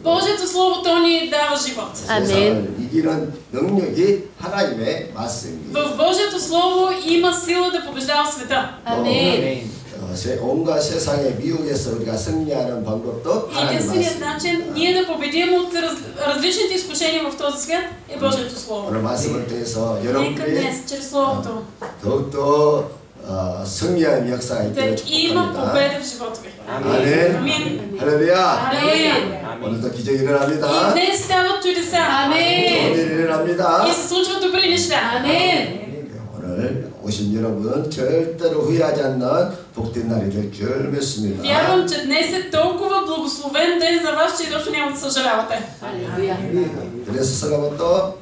Божието Слово то ни дава живот. 세상을 이기는 능력이 하나님의 말씀입니다. В Божието Слово има сила да побеждава света. Амин. 온갖 세상의 미혹에서 우리가 승리하는 방법도 하나님의 Единственият 말씀. начин ние да победим от различните изкушения в този свят е Божието Слово. 오늘 말씀을 통해서 Нека 여러분들이 днес, чрез Словото, 더욱더 승리하는 역사가 да 있기를 има 축복합니다. победа в живота ви. 아멘. Амин. 할렐루야. Алелуя. 오늘도 기적이 И 일어납니다. днес стават чудеса. 좋은 Амин. 일이 일어납니다. И се случват добри неща. Амин. 오늘 오신 여러분 절대로 후회하지 않는 복된 날이 될 줄 믿습니다. Вярвам, че днес е толкова благословен ден за вас, че изобщо няма да съжалявате. 할렐루야. 그래서 서가부터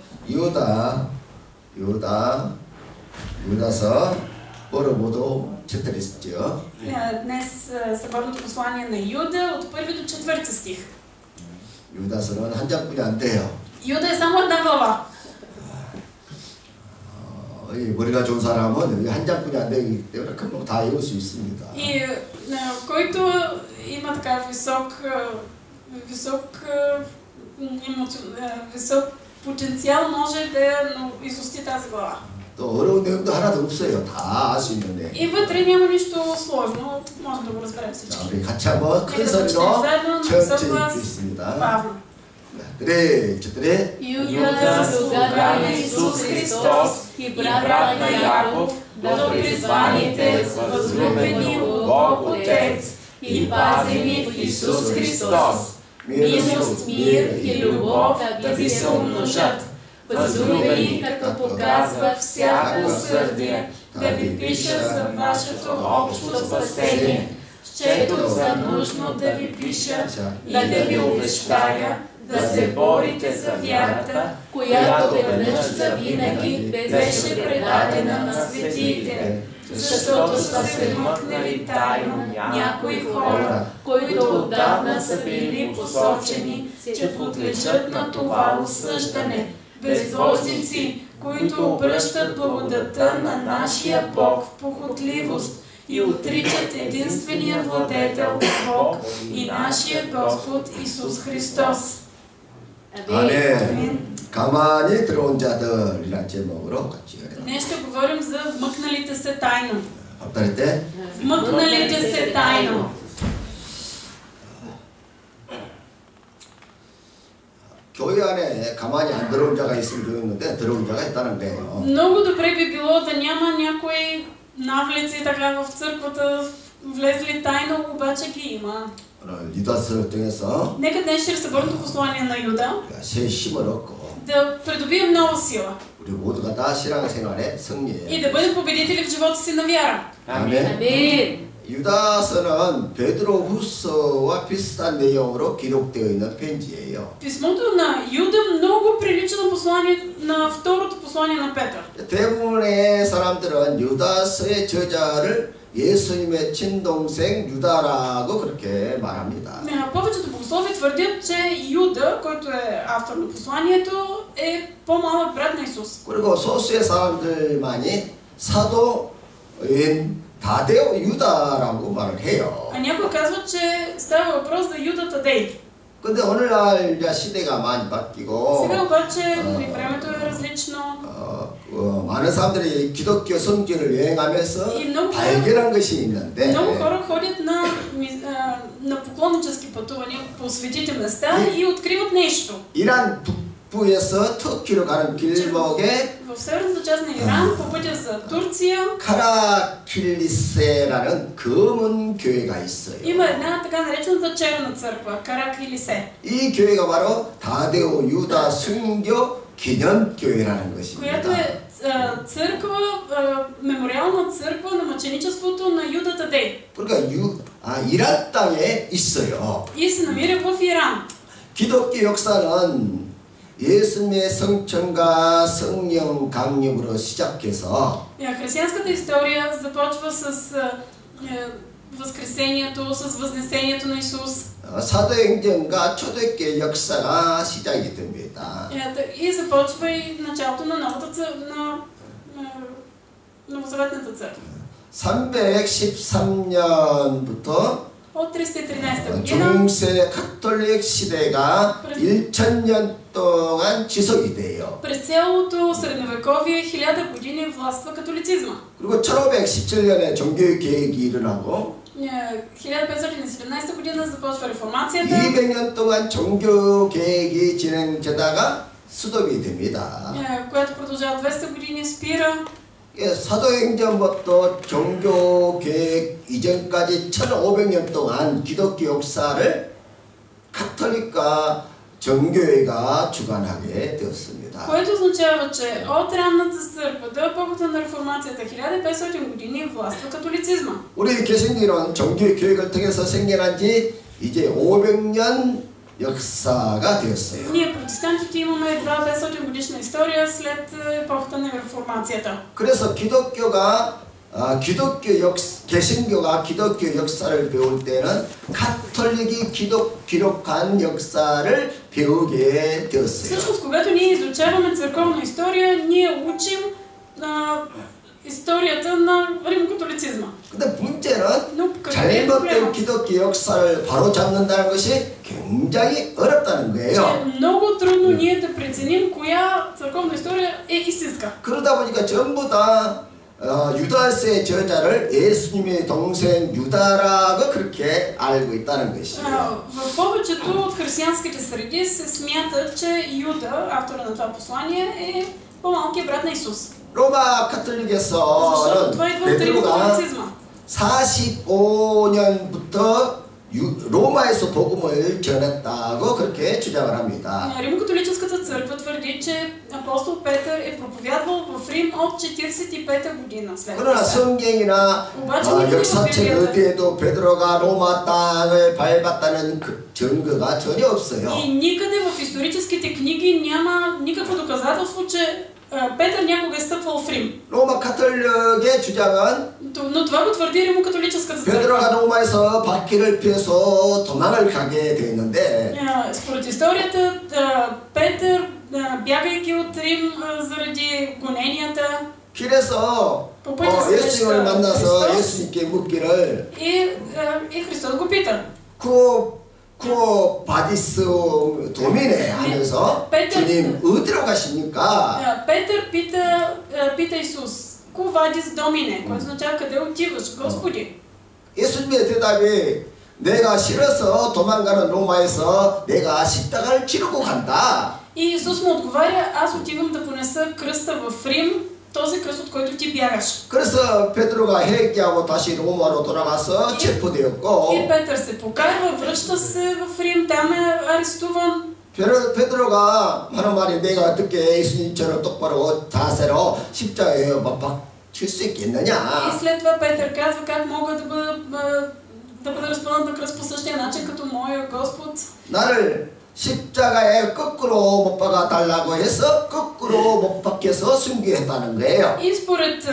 유다서 어로보도 챕터리스죠. Днес съборното послание на Юда от 1 до 4 стих. 유다서는 한 장뿐이 안 돼요. Юда е само една глава. 이 머리가 좋은 사람은 한 장뿐이 안 되기 때문에 금방 다 외울 수 있습니다. И който има така висок потенциал, може да изусти тази глава. 또 어려운 내용도 하나도 없어요. 다 알 수 있는 내용. И вътре няма нищо сложно, може да го разберем 자, всички. 우리 같이 한번 큰 Нека да 소리로 четем заедно на 천천히 съглас 읽겠습니다. бавно. 그래, Юда, слуга на Исус Христос и брат на Яков, да призваните, възлюбени от Бог Отец и пазени в Исус Христос. Милост, мир и любов да ви се умножат. Възлюбени, като показва всяко усърдие, да ви пиша за вашето общо спасение. Счетох за нужно да ви пиша, да ви увещая, да се борите за вярата, която веднъж завинаги беше предадена на светиите, защото са се мъкнали тайно някои хора, които отдавна са били посочени, че подлежат на това осъждане, безбожници, които обръщат благодата на нашия Бог в похотливост и отричат единствения владетел Бог и нашия Господ Исус Христос. 아멘. 가만히 들어온 자들이라는 제목으로 같이 해요. Днес ще говорим за вмъкналите се тайно. 앞다리 때 Вмъкналите се тайно. 교회 안에 가만히 안 들어온 자가 있으면 좋겠는데 들어온 자가 있다는 거예요. Много добре би било да няма някои навлици така в църквата, влезли тайно, обаче ги има. 오늘 유다서를 통해서 Нека днес чрез съборното послание на Юда 새 힘을 얻고 да придобием нова сила 우리 모두가 다 신앙생활에 и 승리해요. да бъдем победители в живота си на вяра. 아멘. 아멘. 유다서는 베드로 후서와 비슷한 내용으로 기록되어 있는 편지예요. Писмото на Юда много прилича на послание на второто послание на Петър. 대부분의 사람들은 유다서의 저자를 예수님의 친동생 유다라고 그렇게 말합니다. Повечето богослови твърдят, че Юда, който е автор на посланието, е по-малък брат на Исус. 그리고 소수의 사람들만이 사도인 다데오 유다라고 말을 해요. А някой казва, че става въпрос за Юда Тадей. 근데 오늘날 이제 시대가 많이 바뀌고 Сега обаче времето е различно. 많은 사람들이 기독교 성경을 여행하면서 발견한 것이 있는데 Много хора ходят на поклоннически пътувания по светите места и откриват нещо. 이란 북부에서 터키로 가는 길목에 В северната част на Иран, по пътя за Турция, 카라킬리세라는 검은 교회가 있어요. има една така наречената черна църква, Каракилисе, 이 교회가 바로 다데오 유다 순교 기념교회라는 것입니다. която е църква, мемориална църква на мъченичеството на Юда Тадей. 그러니까 이란 땅에 있어요. И се намира в Иран. 기독교 역사는 예수님의 성천과 성령 강림으로 시작해서 Християнската история започва с възкресението, с възнесението на Исус. 사도행전과 초대교회 역사가 시작이 됩니다. И започва и началото на новозаветната църква. 313년부터 от 313 година 중세 가톨릭 시대가 1000년 동안 지속이 돼요. през цялото средновековие 1000 години властва католицизма. 그리고 1517년에 종교 개혁이 일어나고 1517 година започва реформацията. 200년 동안 종교 개혁이 진행되다가 수도비 됩니다. която продължава 200 години, спира. 사도행전부터 종교 개혁 이전까지 1500년 동안 기독교 역사를 가톨릭과 정교회가 주관하게 되었습니다. което означава, че от ранната църква до епохата на реформацията 1500 години властва католицизма. 우리 개신교는 종교 교육을 통해서 생겨난 지 이제 500년 역사가 되었어요. Ние протестантите имаме едва 500 годишна история след епохата на реформацията. 그래서 개신교가 기독교 역사를 배울 때는 가톨릭이 기록한 역사를 배우게 되었어요. всъщност, когато ние изучаваме църковна история, ние учим историята на римокатолицизма. 근데 문제는 잘못된 기독교 역사를 바로잡는다는 것이 굉장히 어렵다는 거예요. много трудно ние да преценим коя църковна история е истинска. 그러다 보니까 전부 다 유다서의 저자를 예수님의 동생 유다라고 그렇게 알고 있다는 것이에요. В повечето от християнските среди се смята, че Юда, автора на това послание, е по-малкият брат на Исус. 로마 카톨릭에서는 베드로가 45년부터 로마에서 복음을 전했다고 그렇게 주장을 합니다. Римокатолическата църква твърди, че апостол Петър е проповядвал в Рим от 45-та година след това. 그러나 성경이나 역사책 어디에도 베드로가 로마 땅을 밟았다는 증거가 전혀 없어요. И никъде в историческите книги няма никакво доказателство, че Петър някога е стъпвал в Рим. 로마 카톨릭의 주장은 Но това го твърди римокатолическата църква. 베드로가 로마에서 바퀴를 피해서 도망을 가게 되었는데 според историята Петър, бягайки от Рим заради гоненията, 길에서 예수님을 만나서 예수님께 묻기를 и Христос го пита. 쿠오 바디스 도미네 하면서 주님 어디로 가십니까? Петър пита Исус, ку вадис домине, което означава къде отиваш, Господи. 예수님의 대답이 내가 싫어서 도망가는 로마에서 내가 십자가를 지르고 간다. И Исус му отговаря, аз отивам да понеса кръста в Рим, този кръст, от който ти бягаш. 그래서 베드로가 회개하고 다시 로마로 돌아가서 체포되었고 И Петър се покарва, връща се в Рим, там е арестуван. 베드로가 하는 말이 내가 어떻게 예수님처럼 똑바로 자세로 십자가에 못 박힐 수 있겠느냐. И след това Петър казва, как мога да бъда разпънат на кръст по същия начин като моя Господ. 나를 십자가에 거꾸로 못 박아 달라고 해서 거꾸로 못 박혀서 순교했다는 거예요. И според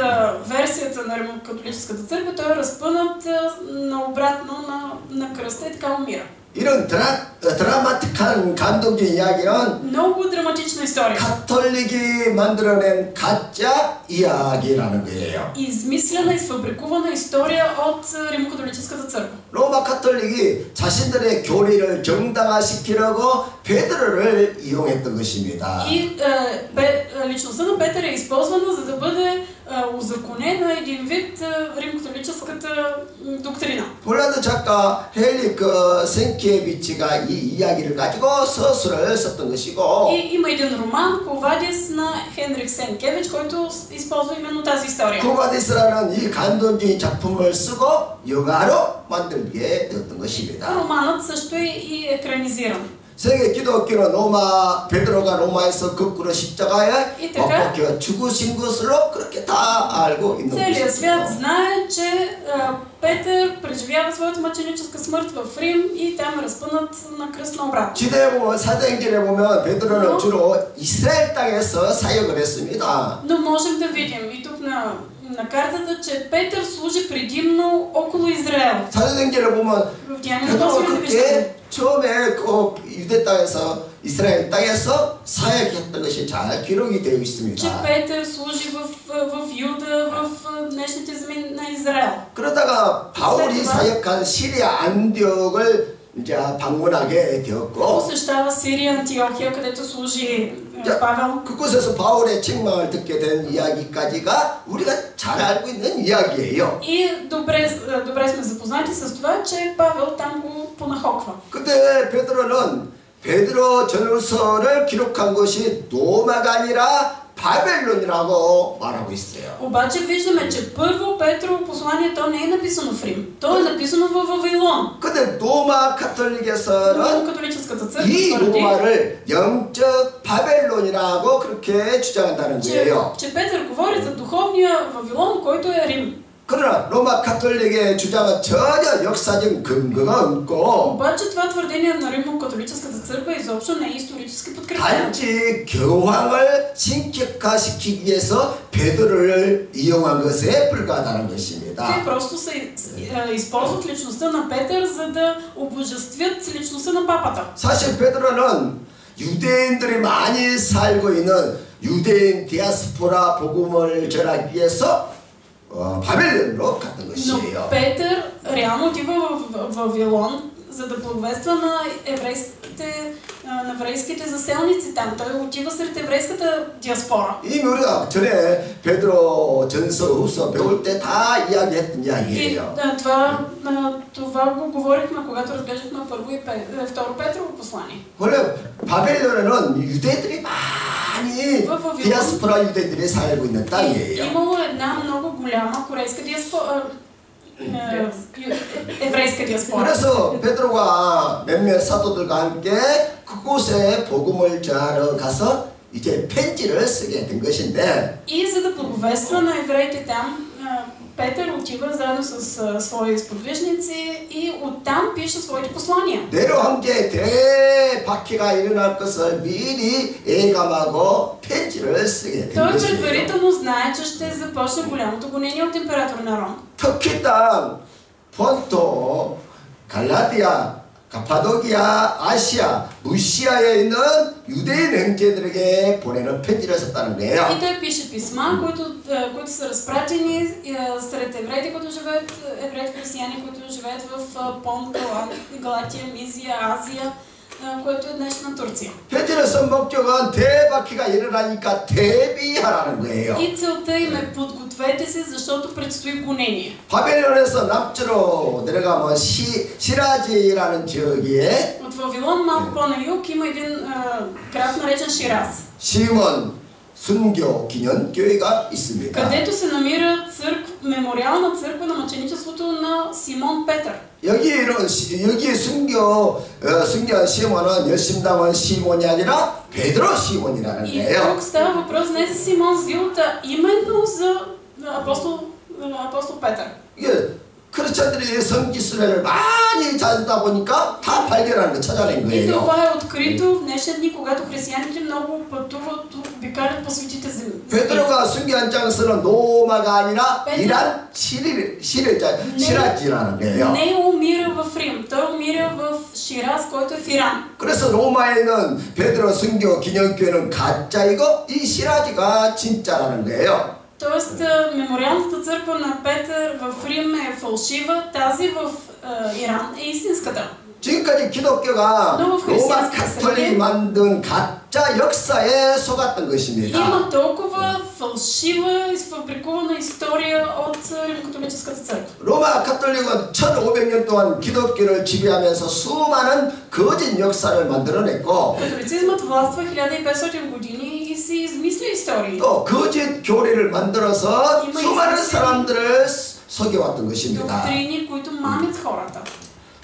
версията на римокатолическата църква той е разпънат наобратно на кръста и така умира. 이런 드라마틱한 감동적인 이야기는 много драматична история. 가톨릭이 만들어낸 가짜 이야기라는 거예요. измислена и сфабрикувана история от римокатолическата църква. 로마 가톨릭이 자신들의 교리를 정당화시키려고 베드로를 이용했던 것입니다. И личността на Петър е използвана, за да бъде узаконена един вид римокатолическата доктрина. 폴란드 작가 헬릭 센키에비치가 이 이야기를 가지고 서술을 썼던 것이고 И има един роман Ковадис на Хенрик Сенкевич, който използва именно тази история. 코바디스라는 이 감동적인 작품을 쓰고 영화로 만들게 되었던 것입니다. романът също е и екранизиран. 세계 기독교는 베드로가 로마에서 거꾸로 십자가에 못 박혀 죽으신 것으로 그렇게 다 알고 있는 целият свят 것입니다. знае, че Петър преживява своята мъченическа смърт в Рим и там е разпънат на кръст наобратно. 지대에 보면 사도행전에 보면 베드로는 주로 이스라엘 땅에서 사역을 했습니다. Но можем да видим и тук на на картата, че Петър служи предимно около Израел. 사도행전을 보면 В Деяния на 베드로가 апостолите виждаме, 그렇게 처음에 그 유대 땅에서 이스라엘 땅에서 사역했던 것이 잘 기록이 되어 че 있습니다. Петър служи в Юда, в днешните земи на Израел. 그러다가 바울이 사역한 시리아 안디옥을 이제 방문하게 되었고 Посещава Сирия, Антиохия, където служи Павел. 그곳에서 바울의 책망을 듣게 된 이야기까지가 우리가 잘 알고 있는 이야기예요. И добре сме запознати с това, че Павел там го понахоква. 그때 베드로 전후서를 기록한 것이 로마가 아니라 바벨론이라고 말하고 있어요. Обаче виждаме, че първо Петрово послание то не е написано в Рим. То е написано в Вавилон. 근데 로마 카톨릭에서는 Католическата църква 이 твърди, 로마를 영적 바벨론이라고 그렇게 주장한다는 거예요. че Петър говори за духовния Вавилон, който е Рим. 그러나 로마 카톨릭의 주장은 전혀 역사적 근거가 없고 Обаче това твърдение на Римо-католическата църква изобщо не е исторически подкрепено. 단지 교황을 신격화시키기 위해서 베드로를 이용한 것에 불과하다는 것입니다. Те просто се използват личността на Петър, за да обожествят личността на папата. 사실 베드로는 유대인들이 많이 살고 있는 유대인 디아스포라 복음을 전하기 위해서 바벨론으로 갔던 Но 것이에요. Петър реално отива в Вавилон, за да благовества на еврейските заселници там. Той отива сред еврейската диаспора. 이미 우리가 전에 베드로 전서 후서 배울 때 다 이야기했던 И 이야기예요. това го говорихме, когато разглеждахме първо и второ Петрово послание. 원래 바벨론에는 유대인들이 많이 디아스포라 유대인들이 살고 있는 땅이에요. Имало една много голяма корейска диаспора, еврейска диаспора. 그래서 베드로가 몇몇 사도들과 함께 그곳에 복음을 전하러 가서 이제 편지를 쓰게 된 것인데 И за да благовества на евреите там, Петър отива заедно с свои сподвижници и оттам пише своите послания. 네로 황제의 대박해가 일어날 것을 미리 예감하고 편지를 쓰게 된 Той 것이에요. предварително знае, че ще започне голямото гонение от император Нерон. 터키 땅, 본토, 갈라디아, 가파도기아, 아시아, 무시아에 있는 유대인 형제들에게 보내는 편지를 썼다는 거예요. И той пише писма, които са разпратени сред евреите, които живеят, евреите християни, които живеят в Понт, Галатия, Мизия, Азия, което е днешна Турция. 편지를 쓴 목적은 대박해가 일어나니까 대비하라는 거예요. И целта им е подгответе се, защото предстои гонение. 바벨론에서 남쪽으로 내려가면 시라지라는 지역에 От Вавилон малко по-на-юг има един град наречен Шираз, 시몬 순교 기념교회가 있습니다. където се намира мемориална църква на мъченичеството на Симон Петър. 여기 순교한 시몬은 열심당원 시몬이 아니라 베드로 시몬이라는 И 거예요. тук става въпрос не за Симон Зилата, именно за апостол Петър. 이게 크리스천들이 성지순례를 많이 찾다 보니까 다 발견하는 거 찾아낸 И 거예요. това е открито в днешни дни, когато християните много пътуват, обикалят по светите земи. 베드로가 순교한 장소는 로마가 아니라 이란 시라지라는 거예요. Не умира в Рим, той умира в Шираз, който е в Иран. 그래서 로마에 있는 베드로 순교 기념교회는 가짜이고 이 시라지가 진짜라는 거예요. Тоест, мемориалната църква на Петър в Рим е фалшива, тази в Иран е истинската. 지금까지 기독교가 로마 카톨릭이 만든 가짜 역사에 속았던 것입니다. Има толкова фалшива и сфабрикувана история от Римокатолическата църква. 로마 카톨릭은 1500년 동안 기독교를 지배하면서 수많은 거짓 역사를 만들어냈고 Католицизмът властва 1500 години и си измисля истории. 또 거짓 교리를 만들어서 수많은 사람들을 속여왔던 것입니다. Доктрини, които мамят хората.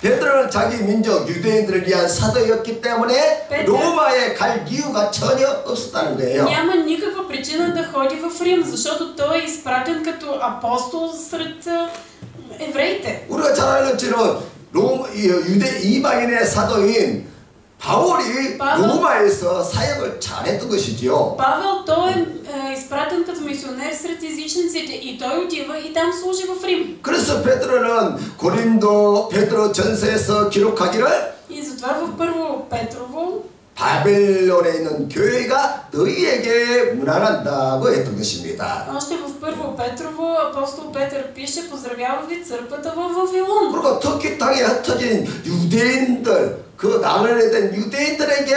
베드로는 자기 민족 유대인들을 위한 사도였기 때문에 로마에 갈 이유가 전혀 없었다는 거예요. Няма никаква причина да ходи в Рим, защото той е изпратен като апостол сред евреите. 우리가 잘 아는 것처럼 유대 이방인의 사도인 바울이 로마에서 사역을 잘했던 것이지요. Павел той е изпратен изпратен като мисионер сред езичниците и той отива и там служи в Рим. 그래서 베드로는 고린도 베드로 전서에서 기록하기를 И затова в първо Петрово 바벨론에 있는 교회가 너희에게 문안한다고 했던 것입니다. още в първо Петрово апостол Петър пише: поздравява ви църквата в Вавилон. 그리고 터키 땅에 흩어진 유대인들, 그 나그네된 유대인들에게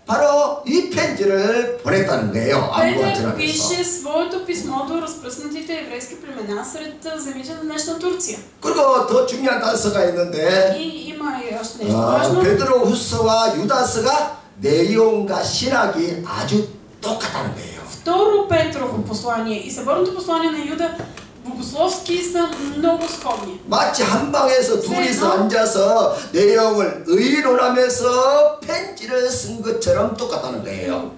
바로 이 편지를 보냈다는 거예요. 안고가 Петър 전하면서. пише своето писмо до разпръснатите еврейски племена сред земите на днешна Турция. 그리고 더 중요한 단서가 있는데 И има и още нещо важно. 베드로 후서와 유다서가 내용과 신학이 아주 똑같다는 거예요. Второ Петрово послание и съборното послание на Юда богословски са много сходни. 마치 한 방에서 둘이서 앉아서 내용을 의논하면서 편지를 쓴 것처럼 똑같다는 거예요.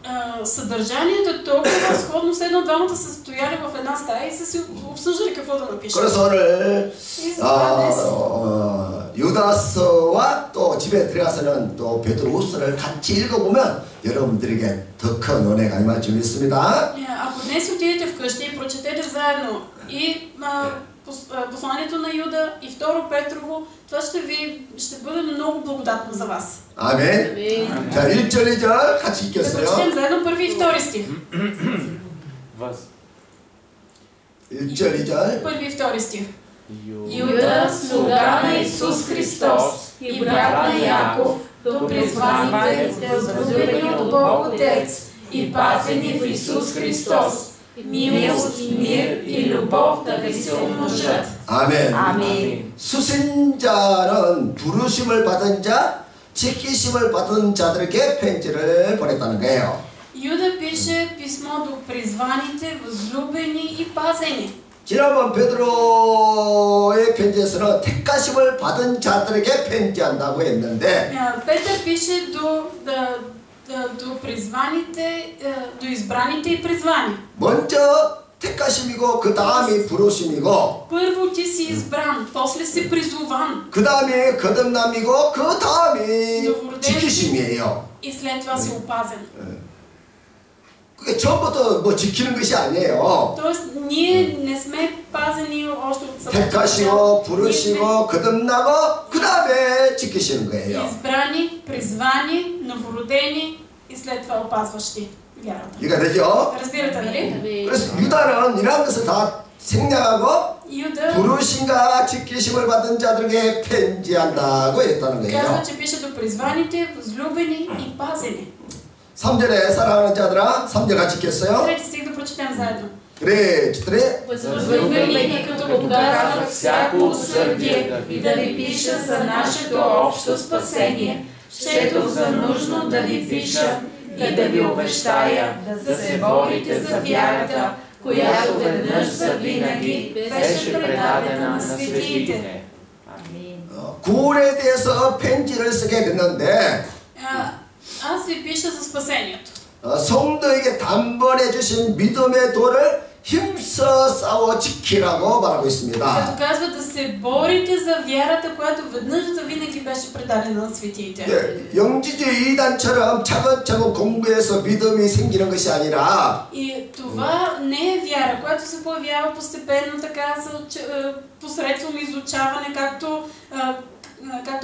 Съдържанието е толкова сходно, с едно двамата са стояли в една стая и са си обсъждали какво да напишат. 그래서 오늘 유다서와 또 집에 들어가서는 또 베드로후서를 같이 읽어보면 여러분들에게 더 큰 은혜가 임할 줄 믿습니다. Ако днес отидете вкъщи и прочетете заедно и посланието на Юда и второ Петрово, това ще бъде много благодатно за вас. 아멘. 자, 1절, 2절 같이 Да 읽겠어요. прочетем заедно първи и втори стих. 1절, 2절. Първи и втори стих. Юда, слуга на Исус Христос и брат на Яков, до призваните, възлюбени от Бог Отец и пазени в Исус Христос, милост, мир и любов да ви се умножат. 아멘. 아멘. 수신자는 부르심을 받은 자, 지키심을 받은 자들에게 편지를 보냈다는 거예요. Юда пише писмо до призваните, възлюбени и пазени. 지난번 베드로의 편지에서는 택가심을 받은 자들에게 편지한다고 했는데 Петър пише до призваните, до избраните и призвани. 먼저 택가심이고 그 다음이 부르심이고 Първо ти си избран, после си призован 그 다음이 거듭남이고 그 다음이 지키심이에요. и след това си опазен. 그게 처음부터 뭐 지키는 것이 아니에요. Тоест, ние не сме пазени още от самото 택하시고 부르시고 거듭나고 그 다음에 지키시는 거예요. избрани, призвани, новородени и след това опазващи вярата. 이해가 되죠? Разбирате, нали? 그래서 유다는 이러한 것을 다 생략하고 Юда 부르심과 지키심을 받은 자들에게 편지한다고 했다는 казва, 거예요. че пише до призваните, възлюбени и пазени. 3절에 사랑하는 자들아, 3절 같이 읽겠어요? Трети стих да прочетем заедно. 그래, 4절에 Възлюбени, като показвах всяко усърдие и да ви пиша за нашето общо спасение, щето за нужно да ви пиша и да ви обещая да се борите за вярата, която веднъж завинаги беше предадена на светиите. 구원에 대해서 편지를 쓰게 됐는데 Аз ви пиша за спасението. 성도에게 단번에 주신 믿음의 돌을 힘써 싸워 지키라고 말하고 있습니다. Като казва да се борите за вярата, която веднъж за винаги беше предадена на светиите. 영지주의 이단처럼 차근차근 공부해서 믿음이 생기는 것이 아니라 И това не е вяра, която се появява постепенно, така посредством изучаване, както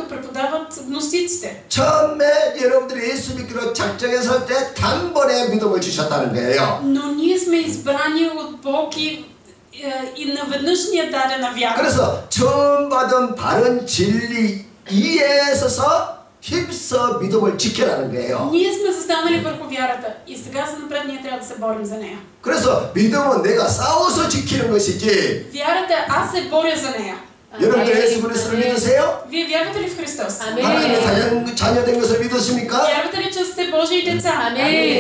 преподават гностиците. 처음에 여러분들이 예수 믿기로 작정했을 때 단번에 믿음을 주셨다는 거예요. Но ние сме избрани от Бог и наведнъж ни е дадена вяра. 그래서 처음 받은 바른 진리 이해에 서서 힘써 믿음을 지켜라는 거예요. Ние сме застанали върху вярата и сега за напред ние трябва да се борим за нея. 그래서 믿음은 내가 싸워서 지키는 것이지. Вярата аз се боря за нея. 여러분들 예수 그리스도를 믿으세요? Вие вярвате ли в Христос? 하나님의 자녀된 것을 믿으십니까? Вярвате ли, че сте Божии деца?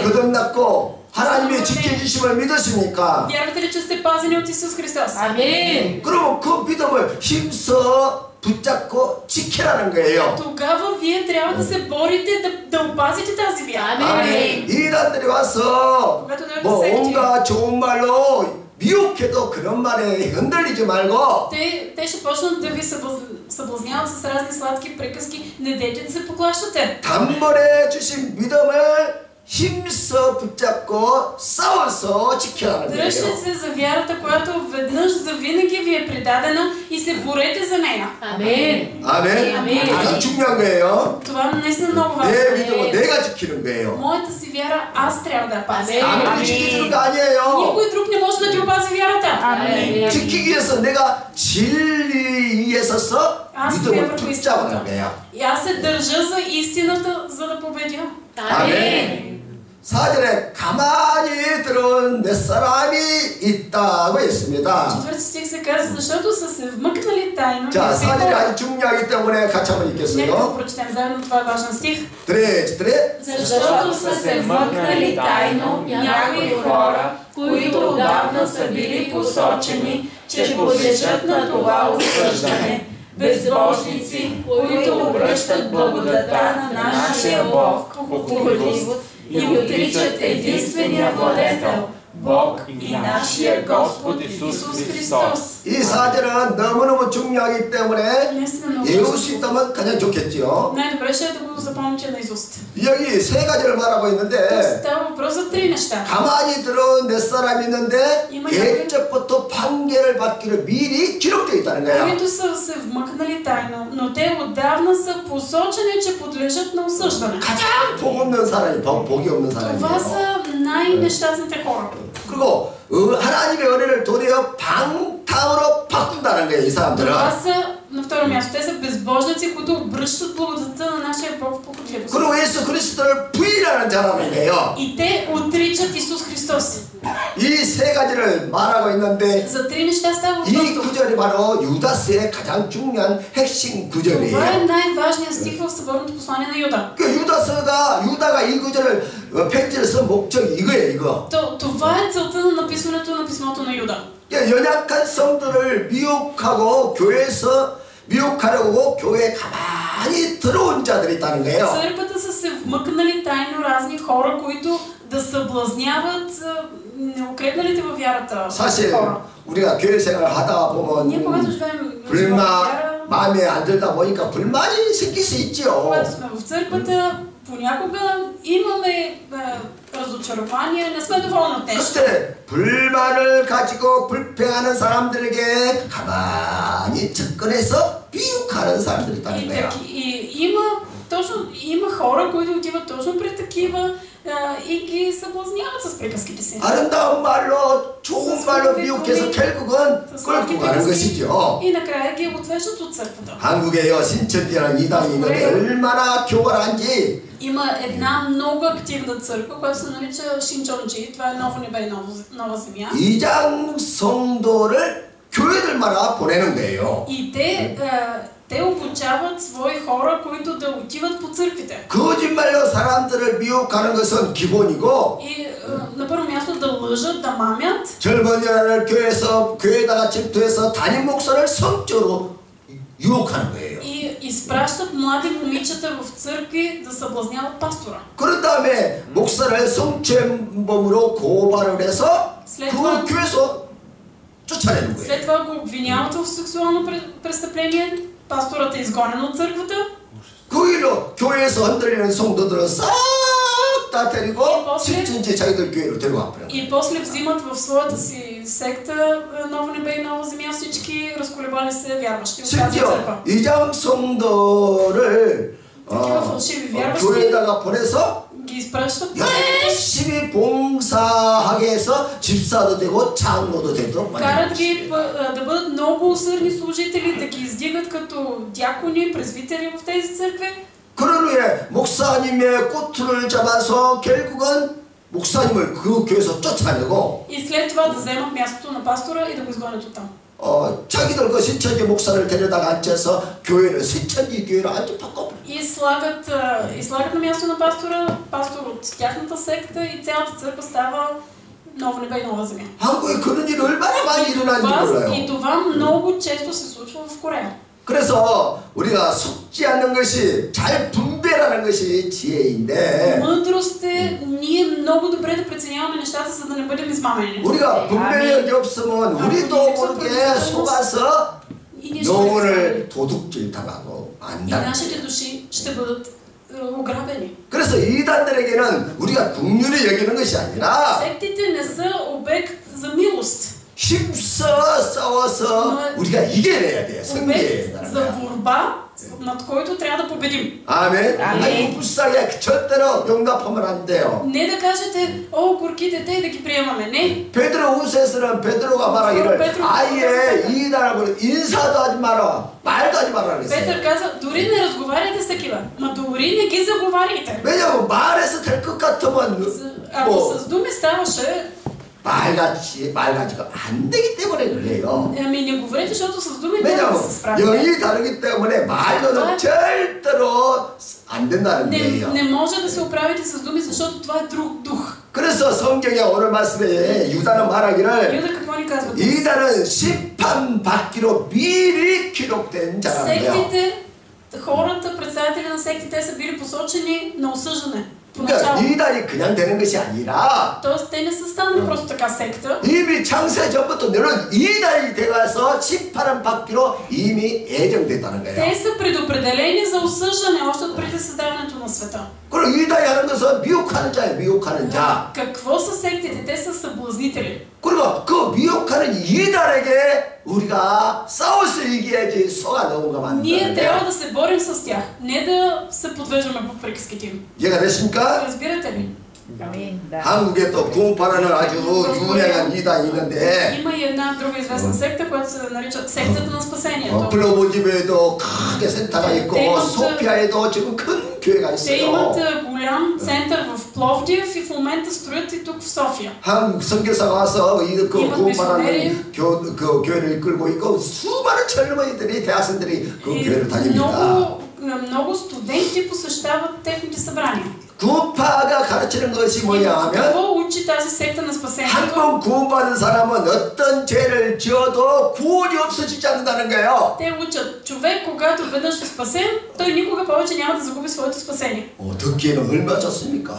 거듭났고 하나님의 지켜주심을 믿으십니까? Вярвате ли, че сте пазени от Исус Христос? 그럼 그 믿음을 힘써 붙잡고 지키라는 거예요. Тогава вие трябва да се борите да опазите тази вяра. 이단들이 와서 뭐 온갖 좋은 말로 미혹해도 그런 말에 흔들리지 말고 Те ще почнат да ви съблазняват с разни сладки приказки. Не дейте да се поклащате. 단번에 주신 믿음을 힘써 붙잡고 싸워서 지켜야 하는 Дръжте 거예요. се за вярата, която веднъж завинаги ви е предадена и се борете за нея. 아멘. 아멘. 아멘. 가장 중요한 거예요. Това наистина много важно. 내 믿음은 내가 지키는 거예요. Моята си вяра аз трябва да я пазя. 아멘. 아무리 지켜주는 거 아니에요. Никой друг не може да ти опази вярата. 아멘. 지키기 위해서 내가 진리 위에 서서 аз 믿음을 вярвам в 붙잡아야 истината. 돼요. И аз се държа за истината, за да победя. 아멘. 4절에 가만히 들은 몇 사람이 있다고 했습니다. Четвърти стих се казва, защото са се вмъкнали тайно. 자, някакви 4절이 хора. 아주 중요하기 때문에 같이 한번 Нека да 읽겠어요. прочетем заедно, това е важен стих. 드레 Защото са се вмъкнали тайно някои хора, които отдавна са били посочени, че подлежат на това осъждане. Безбожници, които обръщат благодата на нашия Бог по похотливост и отричат единствения владетел, Бог и нашия Господ Исус Христос. 이 4절은 너무너무 중요하기 때문에 Наистина много 외울 важно. 수 있다면 가장 좋겠지요. Най-добре ще е да го запомните наизуст. 여기 세 가지를 말하고 Тук 있는데 става въпрос за три неща. 가만히 들은 몇 사람이 있는데 계적부터 판결을 받기를 미리 기록되어 있다는 거예요. Които са се вмъкнали тайно, но те отдавна са посочени, че подлежат на осъждане. 가장 복 없는 사람이 복이 없는 Това 사람이에요. са най-нещастните хора. 그리고 하나님의 은혜를 도리어 방탕으로 바꾼다는 거예요. 이 사람들은. Това са, на второ място, те са безбожници, които обръщат благодата на нашия Бог в похотливост. 그리고 예수 그리스도를 부인하는 자라는 거예요. И те отричат Исус Христос. 이 세 가지를 말하고 있는데 За три неща става 이 въпрос. 구절이 바로 유다스의 가장 중요한 핵심 Това е 구절이에요. най-важният стих в съборното послание на Юда. 그 유다가 이 구절을 편지를 쓴 목적이 이거예요. 이거. Това е целта на написването на писмото на Юда. 연약한 성도를 미혹하고 교회에서 미혹하려고 교회에 가만히 들어온 자들이 있다는 거예요. Църквата са се вмъкнали тайно разни хора, които да съблазняват неукрепналите във вярата 사실 хора. 우리가 교회 생활을 하다 Ние когато 보면 живеем в 불만 вяра, 마음에 안 들다 보니까 불만이 생길 수 있죠. когато сме в църквата, понякога имаме разочарование, не сме доволни от нещо. 그때 불만을 가지고 불평하는 사람들에게 가만히 접근해서 미혹하는 사람들이 있다는 거예요. Има хора, които отиват точно при такива и ги съблазняват с приказките си. 아름다운 말로 좋은 말로 미혹해서 결국은 끌고 가는 것이죠. И накрая ги отвеждат от църквата. 한국에 신천지라는 이단이 있는데 얼마나 교활한지 Има една много активна църква, която се нарича Шинчонджи. Това е Ново небе и нова земя. 이장 성도를 교회들마다 보내는 거예요. И те обучават свои хора, които да отиват по църквите. 거짓말로 사람들을 미혹하는 것은 기본이고 И на първо място да лъжат, да мамят. 젊은 여자를 교회에다가 집도해서 담임 목사를 성적으로 유혹하는 거예요. И изпращат млади момичета в църкви да съблазняват пастора. 그런 다음에 목사를 성추행범으로 고발을 해서 그 교회에서 쫓아내는 거예요. След това го обвиняват в сексуално престъпление. Пасторът е изгонен от църквата. 그 일로 교회에서 흔들리는 성도들은 싹 다 데리고 신천지 자기들 교회로 데려와 버려요. И после взимат в своята си секта Ново небе и нова земя всички разколебали се вярващи от тази църква. 심지어 이장 성도를 교회에다가 보내서 ги изпращат 열심히 봉사하게 해서 집사도 되고 장로도 되도록 карат 만듭니다. ги да бъдат много усърдни служители, да ги издигат като дякони, презвитери в тези църкви. 그런 후에 목사님의 꼬투를 잡아서 결국은 목사님을 그 교회에서 쫓아내고 И след това да вземат мястото на пастора и да го изгонят оттам. 자기들 그 신천지 목사를 데려다가 앉혀서 교회를 신천지 교회로 아주 바꿔버려. И слагат на място на пастор от тяхната секта и цялата църква става Ново небе и нова земя. 한국에 그런 일이 얼마나 많이 일어나는지 몰라요. И това много често се случва в Корея. 그래서 우리가 속지 않는 것이 잘 분별하는 것이 지혜인데 Мъдрост е ние много добре да преценяваме нещата, за да не бъдем измамени. 우리가 분별력이 없으면 우리도 모르게 속아서 영혼을 도둑질 당하고 И 안다. нашите души ще бъдат ограбени. 그래서 이단들에게는 우리가 긍휼히 여기는 것이 아니라 Сектите не са обект за милост. 힘써 싸워서 우리가 이겨내야 돼요. Обект за 승리해야 борба, над който трябва да победим. 아멘. 아멘. 아니 불쌍해 절대로 용납하면 안 돼요. Не да кажете, о, горките те да ги приемаме. Не. 베드로 후서에서는 베드로가 말하기를 아예 이단하고 인사도 하지 마라, 말도 하지 마라 그랬어요. Петър каза, дори не разговаряйте с такива. Ма дори не ги заговаряйте. 왜냐하면 말해서 될 것 같으면 Ако с думи ставаше, 말가지가 안 되기 때문에 그래요. ами не говорите, защото с думи няма 왜냐하면 да се справите. 영이 다르기 때문에 말로는 절대로 안 된다는 거예요. Не може да се оправите с думи, защото това е друг дух. 그래서 성경에 오늘 말씀에 유다는 말하기를 Юда какво ни казва? 이단은 심판 받기로 미리 기록된 자라는데요. Сектите, хората, представители на секти, те са били посочени на осъждане. 그러니까 이단이 그냥 되는 것이 아니라 Тоест, те не са станали просто така секта. 이미 창세 전부터 너는 이단이 되어서 심판을 받기로 이미 예정됐다는 Те 거예요. са предопределени за осъждане още от преди създаването на света. 그리고 이단이 하는 것은 미혹하는 자예요. 미혹하는 자. Какво са сектите? Те са съблазнители. 그리고 그 미혹하는 이단에게 우리가 싸워서 이겨야지 속아 넘어가면 안 Ние 되는 трябва 거야. да се борим с тях, не да се подвеждаме под приказките им. 이해가 됐습니까? Разбирате ли? 아멘. 네. 한국에 또 구원파라는 아주 유명한 이단이 있는데 Има и една друга известна секта, която се нарича сектата на спасението. 플로보집에도 크게 센터가 있고 소피아에도 지금 큰 교회가 Те имат 있어요. голям център в Пловдив и в момента строят и тук в София. 한국 선교사가 와서 그 구원파라는 그 교회를 이끌고 있고 수많은 젊은이들이 대학생들이 그 교회를 다닙니다. Много студенти посещават техните събрания. 구원파가 가르치는 것이 뭐냐 하면 Какво учи тази секта на спасението? 한 번 구원받은 사람은 어떤 죄를 지어도 구원이 없어지지 않는다는 거예요. Те учат, човек, когато веднъж е спасен, той никога повече няма да загуби своето спасение. 듣기에는 얼마나 좋습니까?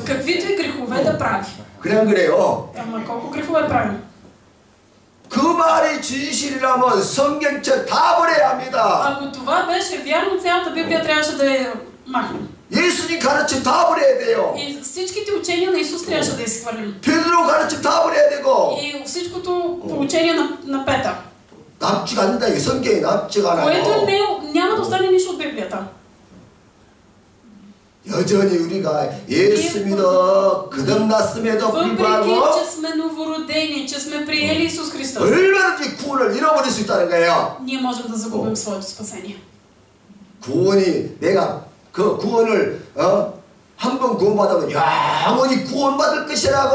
Каквито и грехове да прави. 그래 안 그래요? Ама колко грехове прави? 그 말이 진실이라면 성경책 다 버려야 합니다. Ако това беше вярно, цялата Библия трябваше да я махнем. 예수님 가르침 다 버려야 돼요. И всичките учения на Исус трябваше да изхвърлим. 베드로 가르침 다 버려야 되고 И всичкото поучение на Петър. 납치가 안 된다. 이 성경이 납치가 안 Което 하고 няма да остане нищо от Библията. 여전히 우리가 예수 믿어 거듭났음에도 Въпреки, 불구하고 че сме новородени, че сме приели Исус Христос, 얼마든지 구원을 잃어버릴 수 있다는 거예요. ние можем да загубим своето спасение. 구원이 내가 그 구원을 한 번 구원받으면 영원히 구원받을 것이라고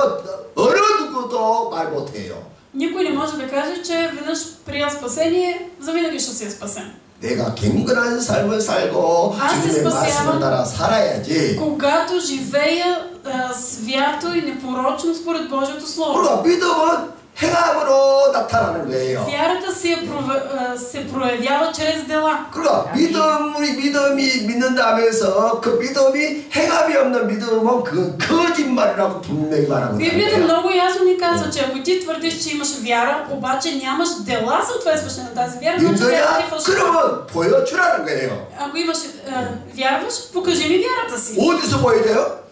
어느 누구도 말 못해요. Никой не може да каже, че веднъж приял спасение, завинаги ще си е спасен. 내가 경건한 삶을 살고 주님의 말씀을 따라 살아야지. Когато живея свято и непорочно според Божието Слово. 그리고 믿음은 행함으로 나타나는 거예요. Вярата се проявява чрез дела. 그러니까 믿음이 믿는다면서 그 믿음이 행함이 없는 믿음은 그 거짓말이라고 분명히 말하고 Библията 있어요. много ясно ни казва, че ако ти твърдиш, че имаш вяра, обаче нямаш дела съответстващи на тази вяра, значи вярата ти е фалшива. 그러면 보여주라는 거예요. Ако имаш вярваш, покажи ми вярата си. 어디서 보여줘요?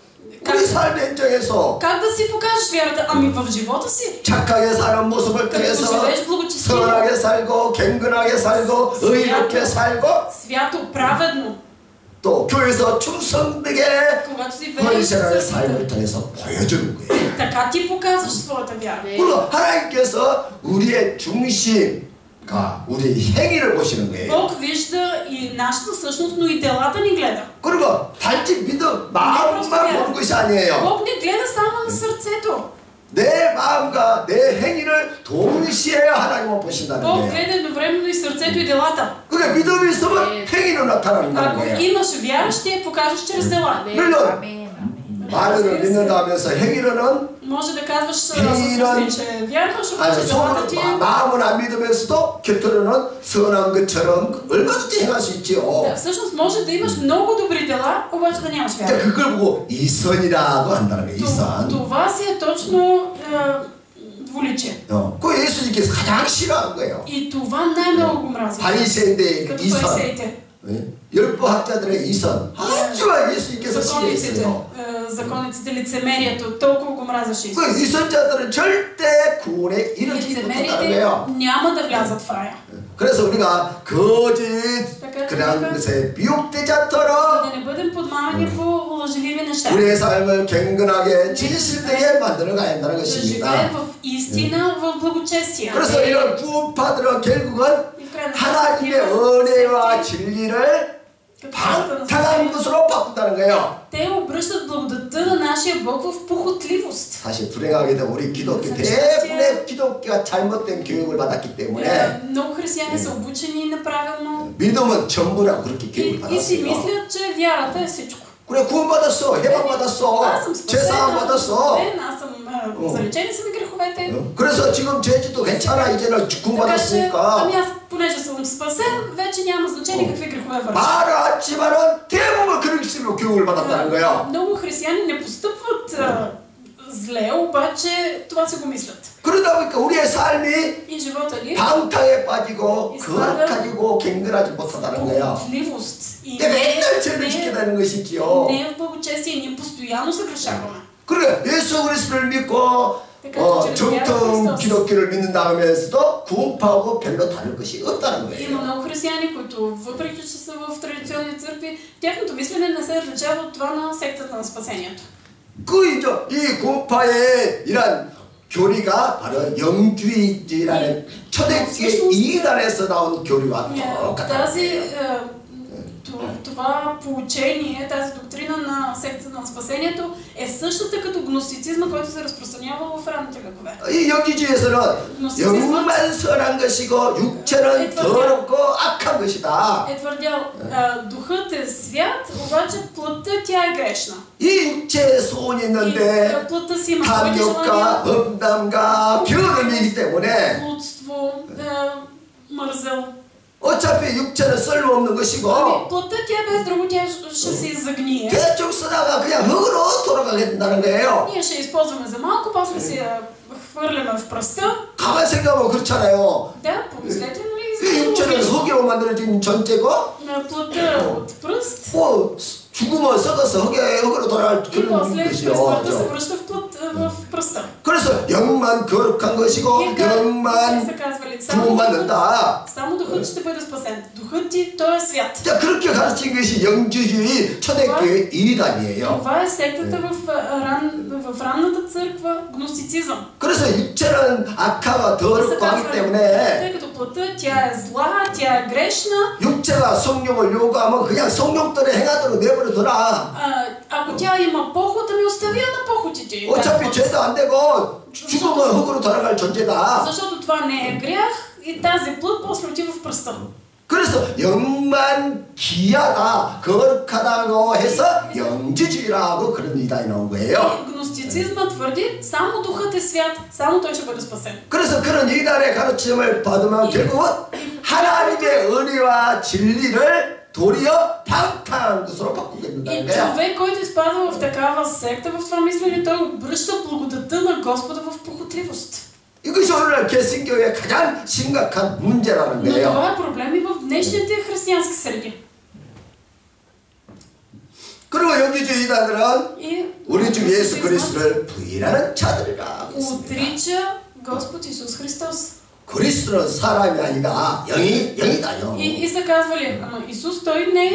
우리 삶의 현장에서 Как да си покажеш вярата? Ами в живота си. 착하게 사는 모습을 Като 통해서 живееш благочестиво, 선하게 살고 경건하게 살고 의롭게 살고 свято, праведно, 또 교회에서 충성되게 когато си вериш 헌신하는 в 삶을 църквата. 통해서 보여주는 거예요. Така ти показваш своята вяра. 그리고 하나님께서 우리의 중심과 우리의 행위를 보시는 거예요. Бог вижда и нашата същност, но и делата ни гледа. 그리고 단지 믿음 마음만 보는 것이 아니에요. Бог не гледа само на сърцето. 내 마음과 내 행위를 동시에 하나님은 보신다는 Бог 거예요. гледа едновременно и сърцето и делата. 그러니까 믿음이 있으면 행위로 나타나는 Ако 거예요. имаш вяра, ще я покажеш чрез дела. 물론 말로는 믿는다 하면서 행위로는 Може да казваш с 행위는 уста, че вярваш, обаче делата ти 속으로 마음은 안 믿으면서도 겉으로는 선한 것처럼 얼마든지 행할 수 있지요. Да, всъщност може да имаш много добри дела, обаче да нямаш вяра. 그걸 보고 이선이라고 한다는 거예요. 이선. Това си е точно двуличие. 그 예수님께서 가장 싫어하는 거예요. И това най-много го мрази. 바리새인데 Като 이선. фарисеите. 율법학자들의 이선 아주 예수님께서 싫어했어요. Законниците, лицемерието, толкова го мразеше Исус. 그 이선자들은 절대 구원에 이르지 못한다는 거예요. няма да влязат в рая. 그래서 우리가 거짓 그런 것에 미혹되지 않도록 Да не бъдем подмамени по лъжливи неща. 우리의 삶을 경건하게 진실되게 만들어 가야 한다는 Да 것입니다. живеем в истина, в благочестие. 그래서 이런 구원파들은 결국은 하나님의 은혜와 진리를 방탕한 것으로 바꾼다는 거예요. Те обръщат благодатта на нашия Бог в похотливост. 사실 불행하게 되면 우리 기독교 대부분의 기독교가 잘못된 교육을 받았기 때문에 Много християни са обучени неправилно 믿음은 전부라고 그렇게 교육을 и си 받았어요. мислят, че вярата е всичко. 그래 구원받았어, 해방받았어, Аз съм 제사함 받았어. аз съм залечени са ми греховете. 그래서 지금 제주도 괜찮아, 이제는 Така че, 구원받았으니까. ами аз понеже съм спасен, вече няма значение какви грехове вършат. 말을 하지만은 대부분 그런 식으로 교육을 받았다는 거예요. Много християни не постъпват зле, обаче това се го мислят. 그러다 보니까 우리의 삶이 И живота ни 방탕에 빠지고 거룩하고 경건하지 못하다는 거예요. похотливост. И 맨날 죄를 짓게 되는 것이지요. не е в благочестие, ние постоянно съгрешаваме. 그래 예수 그리스도를 믿고 정통 기독교를 믿는다 하면서도 구원파하고 별로 다를 것이 없다는 거예요. Има много християни, които въпреки че са в традиционни църкви, тяхното мислене не се различава от това на сектата на спасението. 이 구원파의 이런 교리가 바로 영주의라는 초대교회 이단에서 나온 교리와 똑같아요. Това поучение, тази доктрина на сектата на спасението е същата като гностицизма, който се разпространява в ранните векове. 이 영주주의에서는 영만 선한 것이고 육체는 더럽고 악한 것이다. Е твърдял, духът е свят, обаче плътта тя е грешна. 이 육체에 소원이 있는데 плътта си има 탐욕과 음담과 게으름이기 때문에 блудство, мързел. 어차피 육체는 쓸모없는 것이고 плътта тя без друго тя ще се загние. 대충 쓰다가 그냥 흙으로 돌아가게 된다는 거예요. Ние ще използваме за малко, после си я хвърляме в пръста. 가만 생각하면 그렇잖아요. Да, помислете, нали? 이 육체는 흙으로 만들어진 존재고 плътта от пръст. 죽으면 썩어서 흙으로 돌아갈 И 그런 после през смъртта се 것이요. връща в пръста. 그래서 영만 거룩한 것이고 영만 구원받는다. Само духът ще бъде спасен. Духът ти, той е свят. 자, 그렇게 가르친 것이 영주주의 초대교회 이단이에요. Това е сектата в ранната църква, гностицизъм. 그래서 육체는 악하고 더럽고 하기 때문에 тъй като плътта, тя е зла, тя е грешна. 육체가 성령을 요구하면 그냥 성령대로 행하도록 내버려둬라. Ако тя има похот, ами остави я на похотите. 어차피 죄도 안 되고 죽으면 흙으로 돌아갈 존재다. защото това не е грях и тази плът после отива в пръста. 그래서 영만 기하다, 거룩하다고 해서 영주주의라고 그런 이단이 나온 거예요. гностицизма твърди, само духът е свят, само той ще бъде спасен. 그래서 그런 이단의 가르침을 받으면 결국은 하나님의 은혜와 진리를 도리어 방탕한 것으로 바꾸게 된다는 И 거예요. човек, който изпада в такава секта, в това мислене, той обръща благодата на Господа в похотливост. 이것이 오늘날 개신교의 가장 심각한 문제라는 Но 거예요. това е проблем и в днешните християнски среди. 그리고 영주주의 이단들은 И 우리 주 예수 그리스도를 부인하는 자들이라 했습니다. отрича Господ Исус Христос. 그리스도는 사람이 아니다. 영이다. 영. И са казвали, ама Исус той не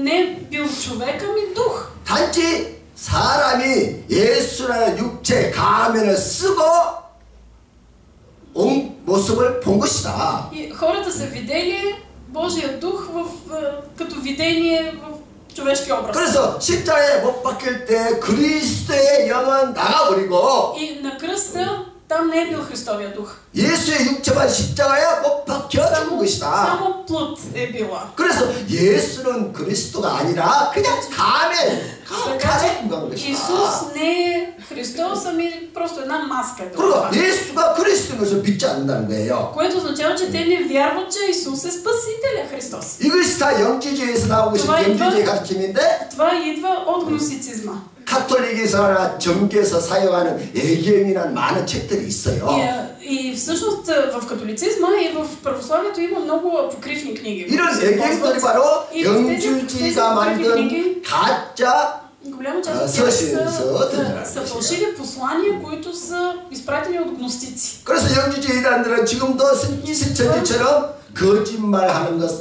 е бил човек, ами дух. 단지 사람이 예수라는 육체 가면을 쓰고 온 모습을 본 것이다. И хората са видели Божия дух като видение в човешки образ. 그래서 십자가에 못 박힐 때 그리스도의 영은 나가버리고 И на кръста там не е бил Христовия дух. 예수의 육체만 십자가에 못 박혀 죽은 것이다. Само плът е била. 그래서 예수는 그리스도가 아니라 그냥 가면 가진 건 것이다. Исус не е Христос, ами просто една маска. 그리고 예수가 그리스도인 것을 믿지 않는다는 거예요. което означава, че те не вярват, че Исус е Спасителя Христос. 이것이 다 영주주의에서 나온 것이 영주주의 가르침인데 Това идва от гностицизма. 카톨릭에서나 정교에서 사용하는 예경이라는 많은 책들이 있어요. И всъщност в католицизма и в православието има много апокрифни книги. 이런 내경들이 바로 영주주의가 만든 가짜 голяма част от тях са фалшиви послания, които са изпратени от гностици. 그래서 영주주의단들은 지금도 이스천지처럼 거짓말하는 것,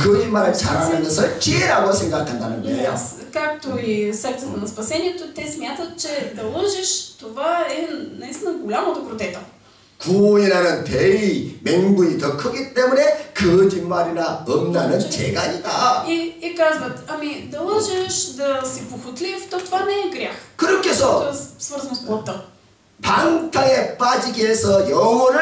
거짓말을 잘하는 것을 지혜라고 생각한다는 거예요. Както и сектата на спасението, те смятат, че да лъжеш, това е наистина голяма добродетел. 구원이라는 대의 맹분이 더 크기 때문에 거짓말이나 음란은 재간이다. И казват, ами да лъжеш, да си похотлив, то това не е грях. 그렇게 해서 свързано с плътта. 방탕에 빠지게 해서 영혼을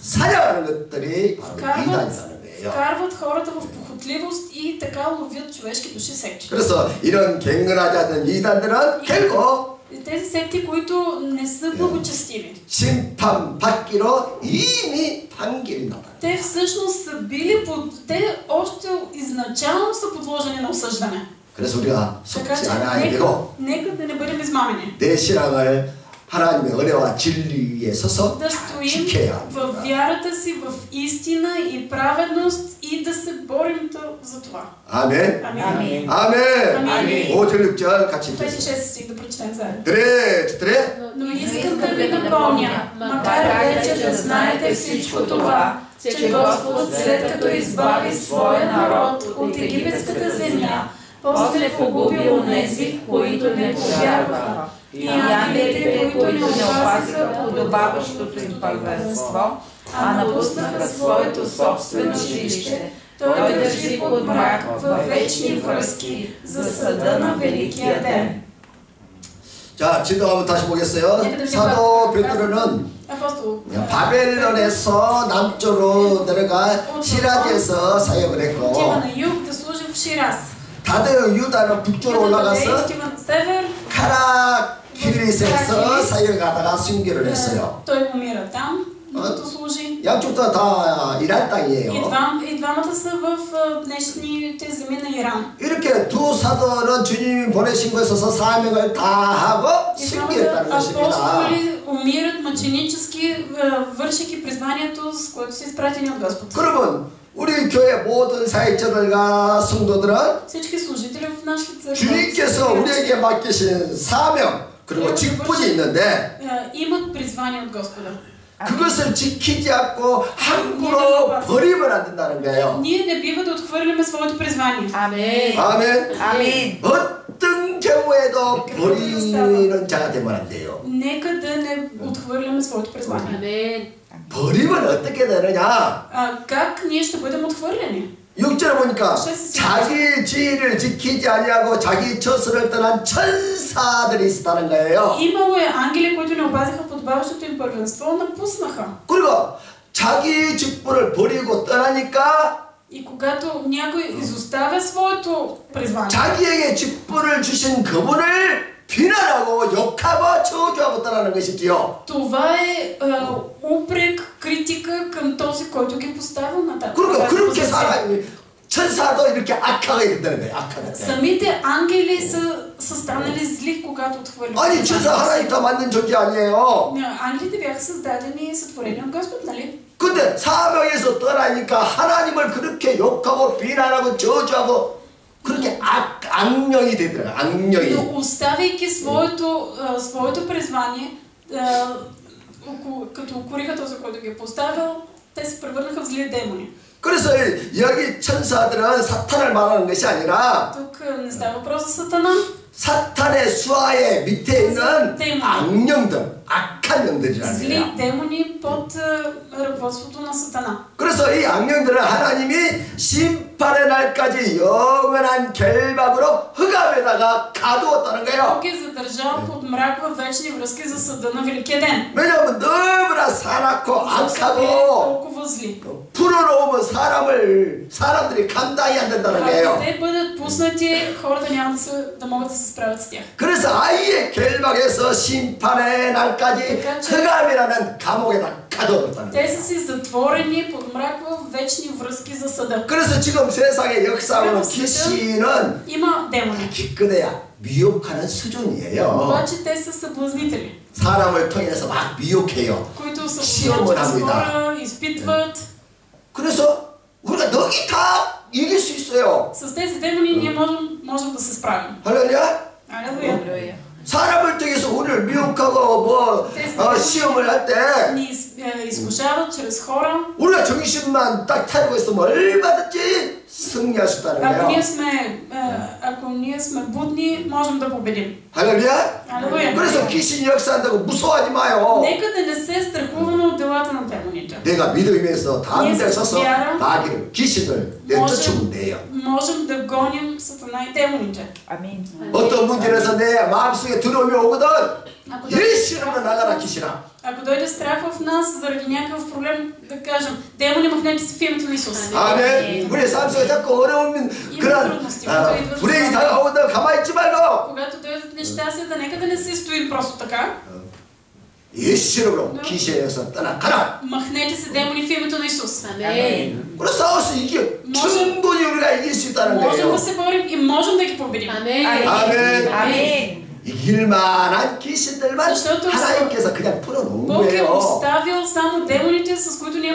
사냥하는 것들이 바로 이단이라는 거예요. вкарват хората в похотливост и така ловят човешки души секти. 그래서 이런 갱근하지 않는 이단들은 결국 тези секти, които не са благочестиви, 심판받기로 이미 판결이 나다. те всъщност са били те още изначално са подложени на осъждане. 그래서 우리가 속지 않아야 되고 нека да не бъдем измамени. 내 신앙을 하나님의 은혜와 진리 위에 서서 да стоим 지켜야 в вярата си, в истина и праведност и да се борим за това. 아멘. 아멘. 아멘. 5절 6절 같이 5-6 стих да прочетем заедно. 그래. Но искам да ви напомня, макар вече да знаете всичко това, че Господ след като избави своя народ от египетската земя, после погуби онези, които не повярваха, и ангелите, които не опазиха подобаващото им първенство, а напуснаха своето собствено жилище. Той държи под мрак във вечни връзки за съда на великия ден. 자, 지도 한번 다시 보겠어요. 사도 베드로는 바벨론에서 남쪽으로 내려가 시라지에서 사역을 했고, 다들 유다는 북쪽으로 올라가서 카라키리스에서 사역을 하다가 순교를 했어요. 양쪽 다 이란 땅이에요. И двамата са в днешните земи на Иран. 이렇게 두 사도는 주님이 보내신 곳에 서서 사명을 다하고 순교했다는 것입니다. апостоли умират мъченически, вършейки призванието, с което са изпратени от Господ. 그러면 우리 교회 모든 사역자들과 성도들은 всички служители в нашата църква 주님께서 우리에게 맡기신 사명 그리고 직분이 있는데 имат призвание от Господа. 그것을 지키지 않고 함부로 버리면 안 된다는 거예요. Ние не бива да отхвърляме своето призвание. 아멘. 아멘. 아멘. 어떤 경우에도 버리는 자가 되면 안 돼요. Нека да не отхвърляме своето призвание. 아멘. 버리면 어떻게 되느냐? как ние ще бъдем отхвърлени? 6절에 보니까 자기 지위를 지키지 아니하고 자기 처소를 떠난 천사들이 있었다는 거예요. имало е ангели, които не опазиха подобаващото им първенство, напуснаха. 그리고 자기 직분을 버리고 떠나니까 И когато някой изоставя своето призвание, 자기에게 직분을 주신 그분을 비난하고 욕하고 저주하고 떠나는 것이지요. това е упрек, критика към този, който ги поставил на тази. 그러니까 그렇게 사람이 천사도 이렇게 악하게 된다는 거예요. 악하게. самите ангели са станали зли, когато отхвърлят. 아니 천사 하나님 다 만든 존재 아니에요. ангелите бяха създадени и сътворени от Господ, нали? 근데 사명에서 떠나니까 하나님을 그렇게 욕하고 비난하고 저주하고 그렇게 악령이 되더라고요. 악령이. Но оставяйки своето призвание, като укориха този, който ги е поставил, те се превърнаха в зли демони. 그래서 여기 천사들은 사탄을 말하는 것이 아니라 тук не става въпрос за Сатана. 사탄의 수하에 밑에 있는 악령들, 악한 영들이라는 зли 거예요. демони под ръководството на Сатана. 그래서 이 악령들은 하나님이 심판의 날까지 영원한 결박으로 흑암에다가 가두었다는 거예요. Бог е задържал под мрак във вечни връзки за съда на Великия ден. 왜냐하면 너무나 사납고 악하고 толкова зли. 풀어놓으면 사람들이 감당이 안 된다는 거예요. Ако те бъдат пуснати, хората няма да могат да се справят с тях. 그래서 아예 결박해서 심판의 날까지 흑암이라는 감옥에다 가둬뒀다는 거예요. те са си затворени под мрак в вечни връзки за съда. 그래서 지금 세상에 역사하는 귀신은 има демони. 기껏해야 미혹하는 수준이에요. Обаче те са съблазнители, 사람을 통해서 막 미혹해요. които са 시험을 чрез 합니다. хора, изпитват. 그래서 우리가 너희 다 이길 수 있어요. С тези демони ние можем да се справим. 할렐루야. Алелуя. 사람을 통해서 우리를 미혹하고 시험을 할 때 Ни изкушават чрез хора. 우리가 정신만 딱 차리고 있으면 얼마든지 승리할 수 있다는 거예요. Ако ние сме будни, можем да победим. 할렐루야. Алелуя. 그래서 귀신이 역사한다고 무서워하지 마요. Нека да не се страхуваме от делата на демоните. 내가 믿으면서 담대 서서 마귀를 귀신을 내쫓으면 돼요. Можем да гоним сатана и демоните. 아멘. 어떤 문제에서 내 마음속에 들어오면 오거든 예수님으로 나가라 귀신아. Ако дойде страх в нас заради някакъв проблем, да кажем, демони, махнете се в името на Исус. 아멘. 우리 삶 속에 자꾸 어려운 그런 불행이 다가오거든 가만히 있지 말고. Когато дойдат нещастията, нека да не се стоим просто така. 예수님으로 귀신에서 떠나가라. Махнете се демони в името на Исус. 아멘. 그래서 싸워서 이게 충분히 우리가 이길 수 있다는 Можем 거예요. да се борим и можем да ги победим. 아멘. 아멘. 이길 만한 귀신들만 защото 하나님께서 그냥 풀어놓은 Бог е 거예요. оставил само демоните, с които ние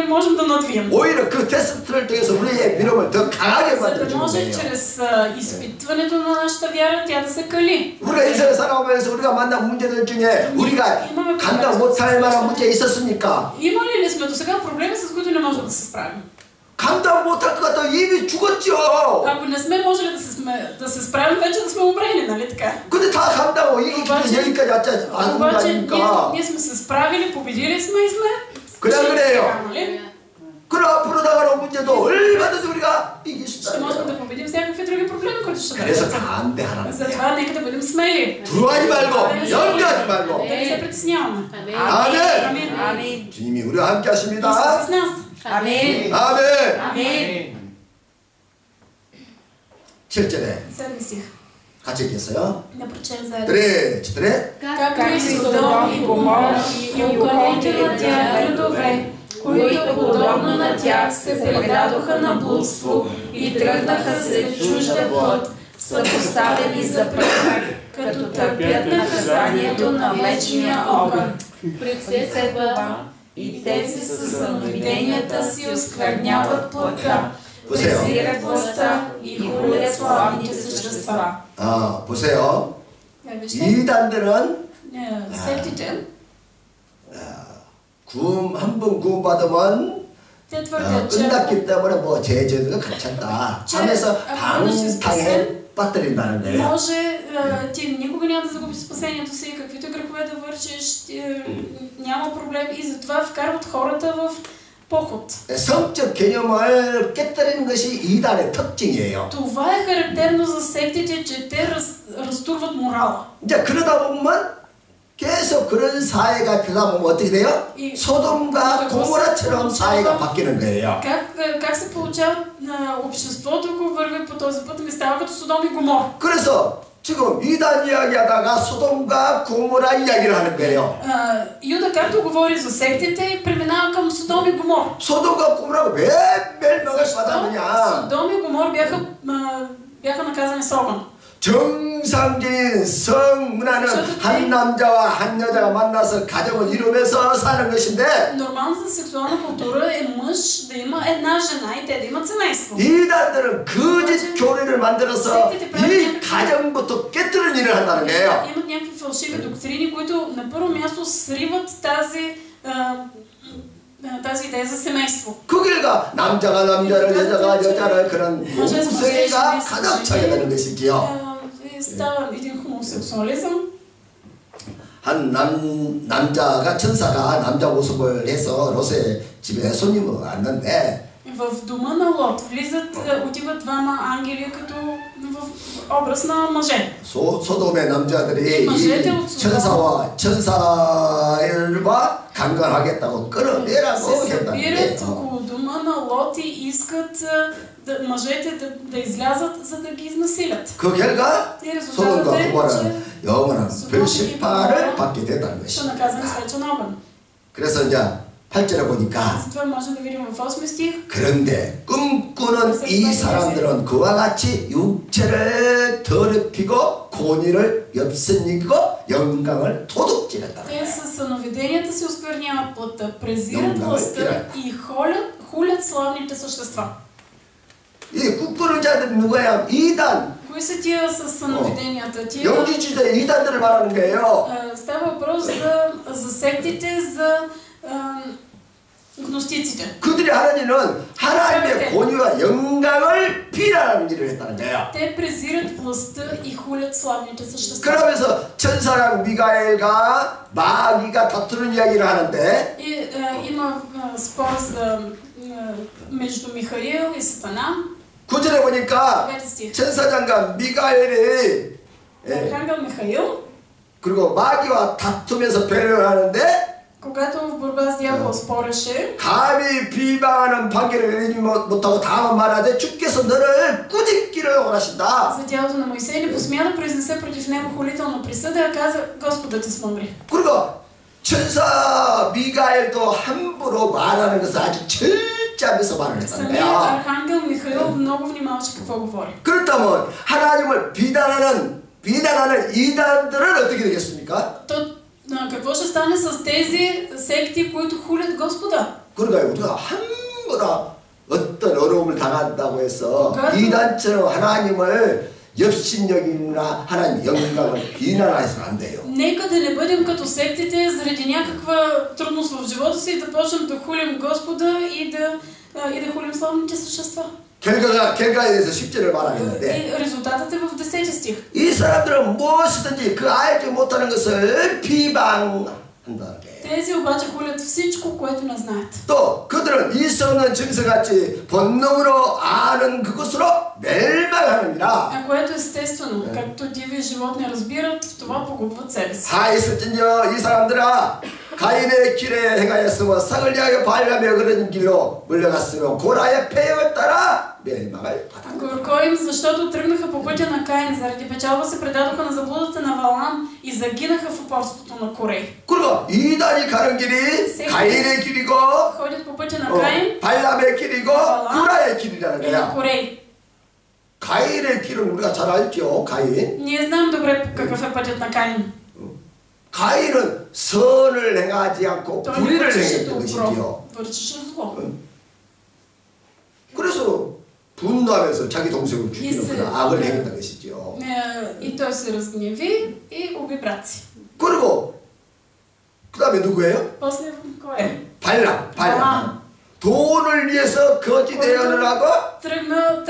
можем да надвием. 오히려 그 테스트를 통해서 우리의 믿음을 더 강하게 За да 만들어주는 може 거예요. чрез изпитването на нашата вяра тя да се кали. 우리가 인생을 살아오면서 우리가 만난 문제들 중에 우리가 감당 못할 만한 문제 있었습니까? Имали ли сме до сега проблеми, с които не можем да се справим? 감당 못할 것 같아 이미 죽었죠. Ако не сме можели да се справим, вече да сме умрели, нали така? 근데 다 감당하고 이기기 때문에 여기까지 왔지 않습니까? ние сме се справили, победили сме и сме. 그냥 그래요. нали? 그럼 앞으로 나가는 문제도 얼마든지 우리가 이길 수 Ще 있다는 можем 거예요. да победим всякакви други проблеми, които ще 그래서 дойдат. 담대하라는 거예요. Затова нека да бъдем смели. 두려워하지 말고 염려하지 말고. Да не се притесняваме. 아멘. 아멘. 주님이 우리와 함께 Исус 하십니다. с нас. 아멘. 아멘. 아멘. 7절에 7 стих. 같이 읽겠어요. Да прочетем заедно. 3, 4. Както и Содом и Гомора и околните на тях градове, които подобно на тях се предадоха на блудство и тръгнаха сред чужда плът, са поставени за пример, като търпят наказанието на вечния огън. При все това и тези със съновиденията си оскверняват плътта, презират властта и хулят славните същества. 보세요. 이단들은 сектите 한 번 구원받으면 те твърдят, 끝났기 때문에 뭐 제자들도 괜찮다 하면서 방탕에 빠뜨린다는 거예요. може ти никога няма да загубиш спасението си, каквито грехове да вършиш, няма проблем и затова вкарват хората в поход. 성적 개념을 깨뜨리는 것이 이단의 특징이에요. Това е характерно за сектите, че те разтурват морала. 이제 그러다 보면 계속 그런 사회가 되다 보면 어떻게 돼요? 소돔과 고모라처럼 사회가 바뀌는 거예요. Как се получава обществото, ако върви по този път, ми става като Содом и Гомор. 그래서 지금 이단 이야기하다가 소돔과 고모라 이야기를 하는 거예요. Юда, както говори за сектите, преминава към Содом и Гомор. 소돔과 고모라가 왜 멸망을 받았느냐? Содом и Гомор бяха наказани с огън. 정상적인 성문화는 한 남자와 한 여자가 만나서 가정을 이루면서 사는 것인데 Нормалната сексуална култура е мъж да има една жена и те да имат семейство. 이단들은 거짓 교리를 만들어서 이 가정부터 깨뜨리는 일을 한다는 거예요. Имат някакви фалшиви доктрини, които на първо място сриват тази идея за семейство. 그 결과 남자가 남자를 여자가 여자를 그런 모세가 가득 차게 되는 것이지요. Става един хомосексуализъм. 한 남자가 천사가 남자 모습을 해서 롯의 집에 손님을 왔는데 В дома на Лот отиват двама ангели като в образ на мъже. 소돔의 남자들이 이 천사와 강간하겠다고 끌어내라고 했다는데 около дома на Лот и искат мъжете да излязат, за да ги изнасилят. 그 결과 소돔과 고모라는 영원한 별식파를 받게 됐다는 것이죠. 나казани с вечен огън. 그래서 이제 8절에 보니까 Затова можем да видим в 8 стих. 그런데 꿈꾸는 이 사람들은 그와 같이 육체를 더럽히고 권위를 엽선이고 영광을 도둑질했다. Те със съновиденията си оскверняват плътта, презират властта и хулят славните същества. 이 꿈꾸는 자들은 누구야? 이단. Кои са тия със съновиденията? Тия 영지주의 이단들을 말하는 거예요. става въпрос за сектите, за гностиците. 그들이 하는 일은 하나님의 권위와 영광을 비난하는 일을 했다는 거예요. Те презират властта и хулят славните същества. 그러면서 천사랑 미가엘과 마귀가 다투는 이야기를 하는데 И има спор между Михаил и Сатана. 9절에 보니까 5 стих. 천사장과 미가엘이 Архангел Михаил, 그리고 마귀와 다투면서 배를 하는데 когато в борба с дявола спореше, 감히 비방하는 판결을 내리지 못하고 다만 말하되 주께서 너를 꾸짖기를 원하신다. за тялото на Моисей не посмя да произнесе против него хулителна присъда, а каза: Господа ти смъмри. 그리고 천사 미가엘도 함부로 말하는 것을 아주 철저하면서 말을 했다는 Самият 거야. архангел Михаил много внимаваше какво говори. 그렇다면 하나님을 비난하는 이단들은 어떻게 되겠습니까? То какво ще стане с тези секти, които хулят Господа? 그러니까 우리가 함부로 어떤 어려움을 당한다고 해서 이단처럼 하나님을 엽신여김이나 하나님 영광을 비난해서는 안 돼요. Нека да не бъдем като сектите заради някаква трудност в живота си и да почнем да хулим Господа и да хулим славните същества. 결과에 대해서 10절을 말하겠는데 И резултатът е в 10 стих. 이 사람들은 무엇이든지 그 알지 못하는 것을 비방한다는 게 Тези обаче хулят всичко, което не знаят. 또 그들은 일수 없는 증서같이 본능으로 아는 그것으로 멸망하느니라. А което естествено, както диви животни разбират, в това погубват себе си. 다 있을진저 이 사람들아 가인의 길에 행하였으며 상을 향하여 발라며 그런 길로 물러갔으며 고라의 폐역을 따라 멸망을 받았다. Горко им, защото тръгнаха по пътя на Каин, заради печалба се предадоха на заблудата на Валам и загинаха в упорството на Корей. 그리고 이단이 가는 길이 가인의 길이고 Ходят по пътя на Каин 발람의 길이고 고라의 길이라는 и на 거야. Корей. 가인의 길은 우리가 잘 알죠. 가인. Ние знаем добре какъв е пътят на Каин. 가인은 선을 행하지 않고 Той 불의를 вършеше 행했던 добро, 것이지요. вършеше зло. 그래서 분노하면서 자기 동생을 죽이는 그런 악을 행했던 것이지요. И той се разгневи и уби брат си. 그리고 그 다음에 누구예요? После кой е? 발람. 돈을 위해서 거짓 예언을 하고 тръгна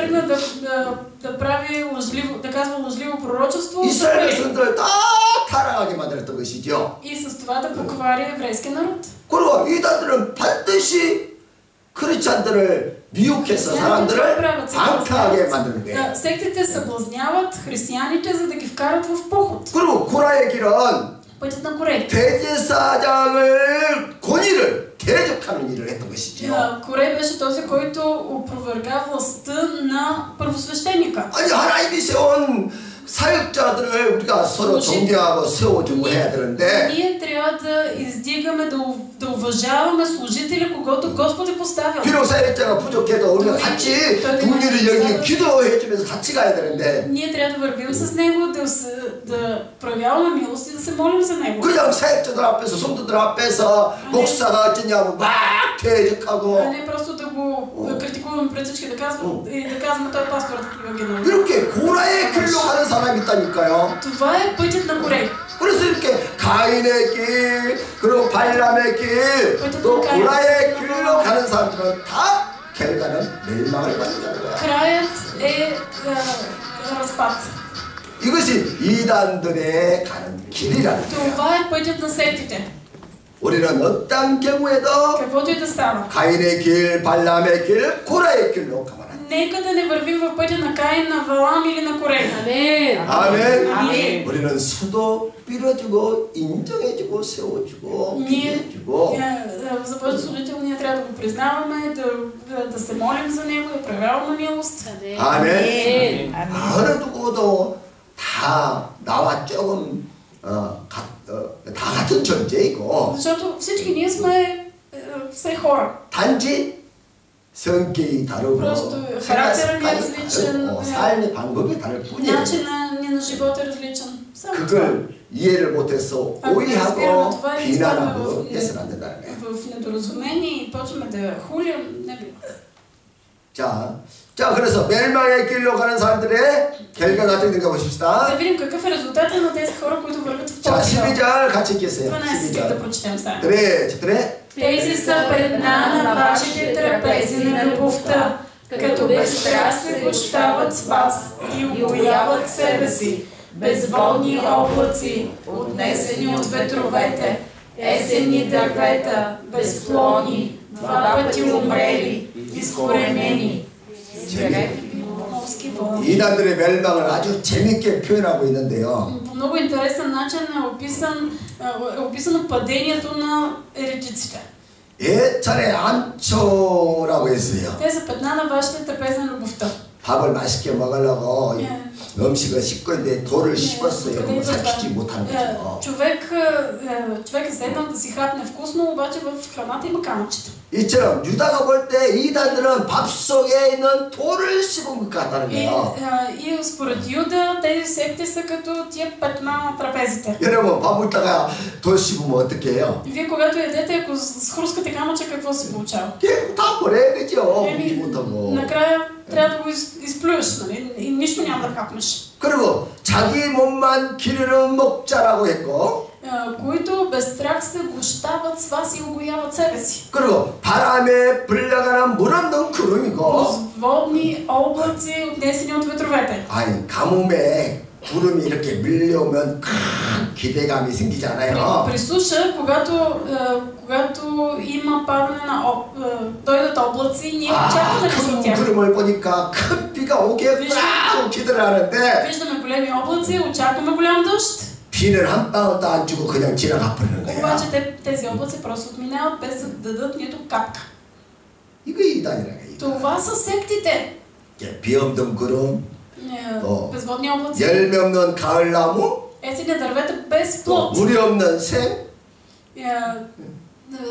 да прави лъжливо, да казва лъжливо пророчество 이스라엘 백성들을 다 타락하게 만들었던 것이죠. и с това да поквари еврейския народ. 그리고 이단들은 반드시 크리스찬들을 미혹해서 사람들을 방탕하게 만드는 거예요. Сектите съблазняват християните, за да ги вкарат в поход. 그리고 고라의 길은 Пътят на Корей. 대제사장을 권위를 대적하는 일을 했던 것이지요. Корей беше този, който опроверга властта на първосвещеника. 아니 하나님이 세운 사역자들을 우리가 서로 존경하고 세워주고 해야 되는데 Ние трябва да издигаме, да уважаваме служители, когото Господ е поставил. 비록 사역자가 부족해도 우리가 같이 국리를 여기 기도해주면서 같이 가야 되는데 Ние трябва да вървим с него, да проявяваме милост и да се молим за него. 그냥 사역자들 앞에서 성도들 앞에서 목사가 어쩌냐고 막 대적하고 Не просто да го критикуваме пред всички, да казваме той пастор такива генови. 이렇게 고라의 길로 가는 사람이 있다니까요. Това е пътят на Корей. 그래서 이렇게 가인의 길, 그리고 발람의 길, 또 고라의 길로 가는 사람들은 다 결과는 멸망을 받는다는 거야. Краят е разпад. 이것이 이단들의 가는 길이라는 거야. Това е пътят на сектите. 우리는 어떤 경우에도 Каквото и да става. 가인의 길, 발람의 길, 고라의 길로 가만. Нека да не вървим в пътя на Каин, на Валам или на Корей. 아멘. 아멘. 아멘. 우리는 서도 빌어주고 인정해주고 세워주고 기도해주고. За Божия служител ние трябва да го признаваме, да се молим за него, да проявяваме милост. 아멘. 어느 누구도 다 나와 조금 다 같은 존재이고. Защото всички ние сме все хора. 단지 성격이 다르고 характерът ни е различен, 삶의 방법이 다를 뿐이에요. начинът ни на живота е различен. 그걸 이해를 못해서 오해하고 비난하고 해서는 안 된다는 거예요. В недоразумение и почваме да хулим, не бива. 자, 그래서 멸망의 길로 가는 사람들의 결과가 어떻게 된가 보십시다. Да видим какъв е резултатът на тези хора, които вървят в 자, този 12절 같이 읽겠어요. 12 да прочетем сега. 그래. Тези са предна на вашите трапези на любовта, като безстрастно се гощават с вас и угояват себе си, безволни облаци, отнесени от ветровете, есенни дървета, безплодни, два пъти умрели, изкоренени. 이단들의 멸망을 아주 재밌게 표현하고 있는데요. По много интересен начин е описано падението на еретиците. 예찬의 안초라고 했어요. Те са петна на вашите трапези на любовта. 밥을 맛있게 먹으려고 음식을 씻고 있는데 돌을 씹었어요. 삼키지 못하는 거죠. човек е седнал да си хапне вкусно, обаче в храната има камъчета. 이처럼 유다가 볼 때 이단들은 밥 속에 있는 돌을 씹은 것 같다는 거예요. И според Юда тези секти са като тия петна на трапезите. 여러분 밥 먹다가 돌 씹으면 어떻게 해요? Вие когато ядете, ако схрускате камъче, какво се получава? 다 버려야 되죠. 먹지 못하고. Накрая трябва да го изплюеш, нали? И нищо няма да хапнеш. 그리고 자기 몸만 기르는 목자라고 했고, които без страх се гощават с вас и угояват себе си. 그리고 바람에 불려가는 물 없는 구름이고, водни облаци, отнесени от ветровете. 아니 가뭄에 구름이 이렇게 밀려오면 큰 기대감이 생기잖아요. При суша, когато има падане на дойдат облаци, ние очакваме нещо от тях. 큰 구름을 보니까 큰 비가 오겠구나 기대를 하는데, виждаме големи облаци, очакваме голям дъжд. 비는 한 방울도 안 주고 그냥 지나가 버리는 거야. обаче тези облаци просто отминават без да дадат нито капка. 이거 이단이라고. Това са сектите. 비 없는 구름, безводни облаци, 열매 없는 가을나무, есенни дървета без плод, 물이 없는 샘,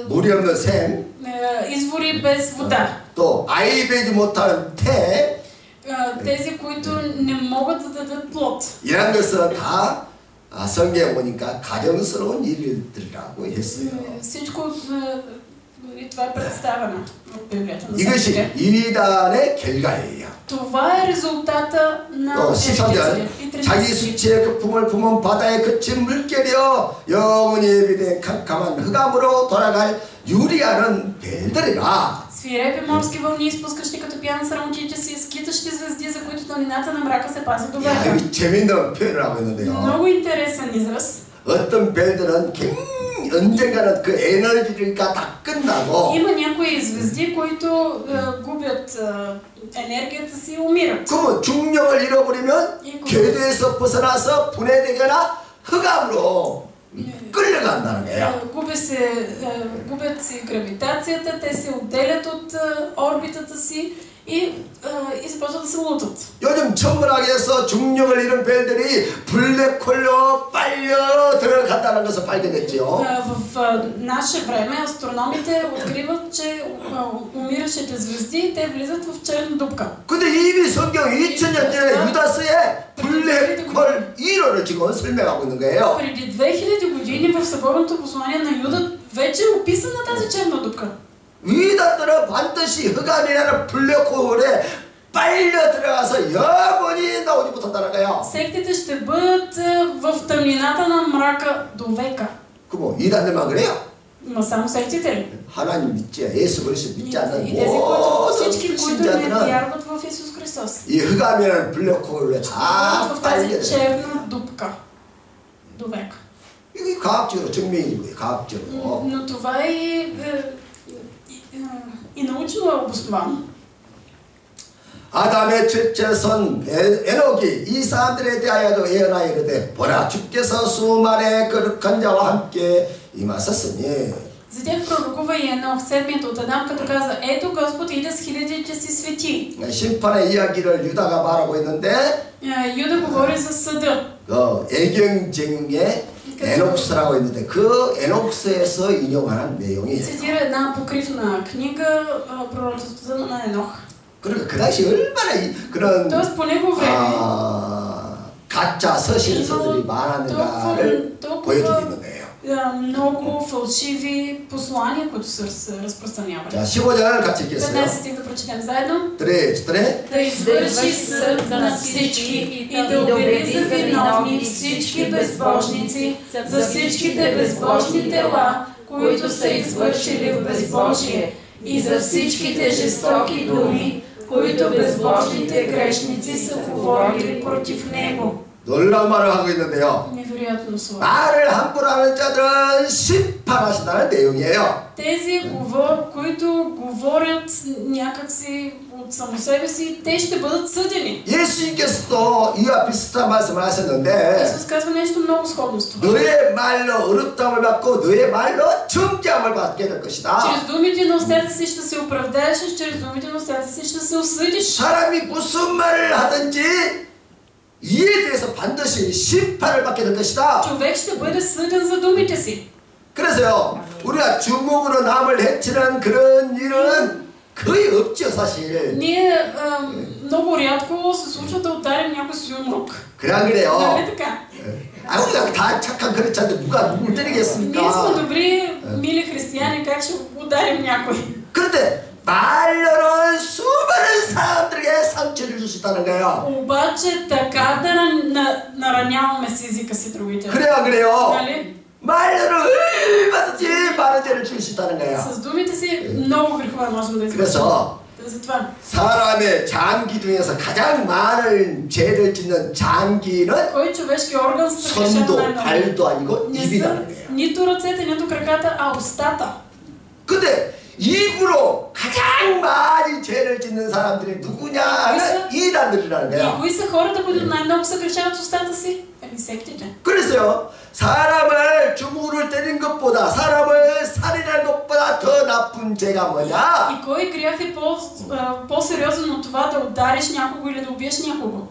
물이 없는 샘, извори без вода. 또 아이 베지 못하는 태, тези, които не могат да дадат плод. 이런 것은 다 성경에 보니까 가정스러운 일들이라고 했어요. всичко това е представено от Библията. 이것이 이단의 결과예요. Това е резултата на 13절 자기 수치의 거품을 품은 바다에 그친 물결이여 영원히 예비된 캄캄한 흑암으로 돌아갈 유리하는 벨들이라. Свирепи морски вълни, изпускащи като пяна срамотите си, скитащи звезди, за които тъмнината на мрака се пази до века. 재밌는 표현을 하고 있는데요. Много интересен израз. 어떤 벨들은 언젠가는 그 에너지가 다 끝나고, има някои звезди, които губят енергията си и умират. 그러면 중력을 잃어버리면 궤도에서 벗어나서 분해되거나 흑암으로 끌려간다는 거예요. губят си гравитацията, те се отделят от орбитата си и започват да се лутат. 요즘 천문학에서 중력을 잃은 벨들이 블랙홀로 빨려 들어간다는 것을 발견했죠. В наше време астрономите откриват, че умиращите звезди те влизат в черна дупка. 근데 이미 성경 2000년 전에 유다서에 블랙홀 1호를 지금 설명하고 있는 거예요. Преди 2000 години в съборното послание на Юда вече е описана тази черна дупка. 이단들은 반드시 흑암이라는 블랙홀에 빨려 들어가서 영원히 나오지 못한다는 거예요. Сектите ще бъдат в тъмнината на мрака до века. 그럼 이단들만 그래요? Ма само сектите ли? 하나님 믿지, 예수 그리스도 믿지 않는 И тези, всички, които не 신자들은 вярват в Исус Христос. 이 흑암이라는 블랙홀에 다 в 빨려 тази 들어가요. черна дупка до века. 이게 과학적으로 증명이고요, 과학적으로. Но това е и научно е обосновано. 아담의 첫째 son 에녹이 이 사람들에 대하여도 예언하여 이르되 보라 주께서 수만의 거룩한 자와 함께 임하셨으니. За тях пророкува и Енох, седмият от Адам, като каза: ето Господ иде с хилядите си свети. 심판의 이야기를 유다가 말하고 있는데, Юда говори за съда. 애경쟁의 에녹스라고 있는데 그 에녹스에서 인용한 내용이에요. Цитира една покривна книга, пророчеството на Енох. 그러니까 그 당시 얼마나 그런 Тоест по него време 가짜 서신서들이 많았는가를 보여주고 있는 거예요. много фалшиви послания, които се разпространявали. 자, 15절 같이 읽겠어요. 15 да прочетем заедно. Да извърши съд над всички и да обяви за виновни всички безбожници, за всичките безбожни дела, които са извършили в безбожие, и за всичките жестоки думи, които безбожните грешници са говорили против него. 놀라운 말을 하고 있는데요. Невероятно слово. 말을 함부로 하는 자들은 심판하신다는 내용이에요. Тези, които говорят някакси от само себе си, те ще бъдат съдени. 예수님께서도 이와 비슷한 말씀을 하셨는데 Исус казва нещо много сходно с това. 너의 말로 어렵다함을 받고 너의 말로 정죄함을 받게 될 것이다. Чрез думите на устата си ще се оправдаеш, чрез думите на устата си ще се осъдиш. 사람이 무슨 말을 하든지 이에 대해서 반드시 심판을 받게 될 것이다. Човек ще бъде съден за думите си. 그래서요, 우리가 주먹으로 남을 해치는 그런 일은 거의 없죠, 사실. Ние много рядко се случва да ударим някой с юмрук. 그래 안 그래요? Нали така? 우리가 다 착한 그렇지않은데 누가 누굴 때리겠습니까? Ние сме добри, мили християни, как ще ударим някой? 그런데 말로는 수많은 사람들에게 상처를 줄 수 있다는 거예요. Обаче така да нараняваме с езика си другите. 그래요, 그래요. Нали? 말로는 얼마든지 많은 죄를 줄 수 있다는 거예요. С думите си много грехове можем да извършим. 그래서 затова 사람의 장기 중에서 가장 많은 죄를 짓는 장기는 кой човешки орган се съгрешава 손도 най-много? 발도 아니고 Не 입이라는 са 거예요. нито ръцете, нито краката, а устата. 근데 입으로 가장 많이 죄를 짓는 사람들이 누구냐 하면 이단들이라는 И 거야. кои са хората, които най-много съгрешават устата си? Ами сектите. 그래서요, 사람을 주먹으로 때린 것보다 사람을 살인한 것보다 더 나쁜 죄가 뭐냐? И кой грях е по-сериозен от това да удариш някого или да убиеш някого?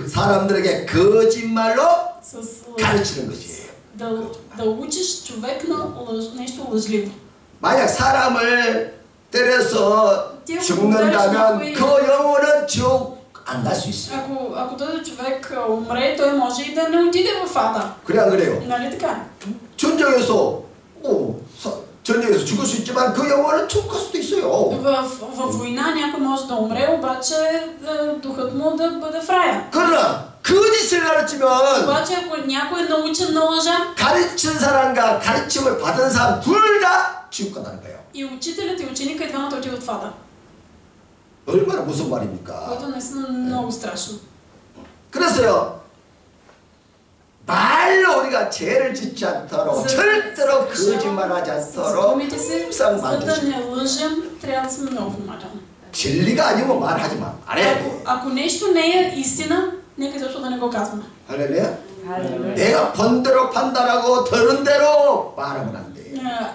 사람들에게 거짓말로 С 가르치는 것이에요. да учиш човек на нещо лъжливо. 만약 사람을 때려서 죽는다면 그 영혼은 지옥 안 갈 수 있어요. Ако този човек умре, той може и да не отиде в ада. 그래 안 그래요? Нали така? 전쟁에서 죽을 수 있지만 그 영혼은 지옥 갈 수도 있어요. В война някой може да умре, обаче духът му да бъде в рая. 그러나 거짓을 가르치면 обаче ако някой е научен на лъжа, 가르친 사람과 가르침을 받은 사람 둘 다 지옥 간다는 거예요. и учителят и ученика и двамата отиват в ада. 얼마나 무슨 말입니까? което наистина много страшно. 그래서요, 말로 우리가 죄를 짓지 않도록 절대로 거짓말하지 않도록 항상 за да 만드시고 не лъжем, трябва да сме много внимателни. 진리가 아니면 말하지 마. 안 해. Ако нещо не е истина, нека защо да не го казваме. 할렐루야. 내가 본 대로 판단하고 들은 대로 말하면 안 돼.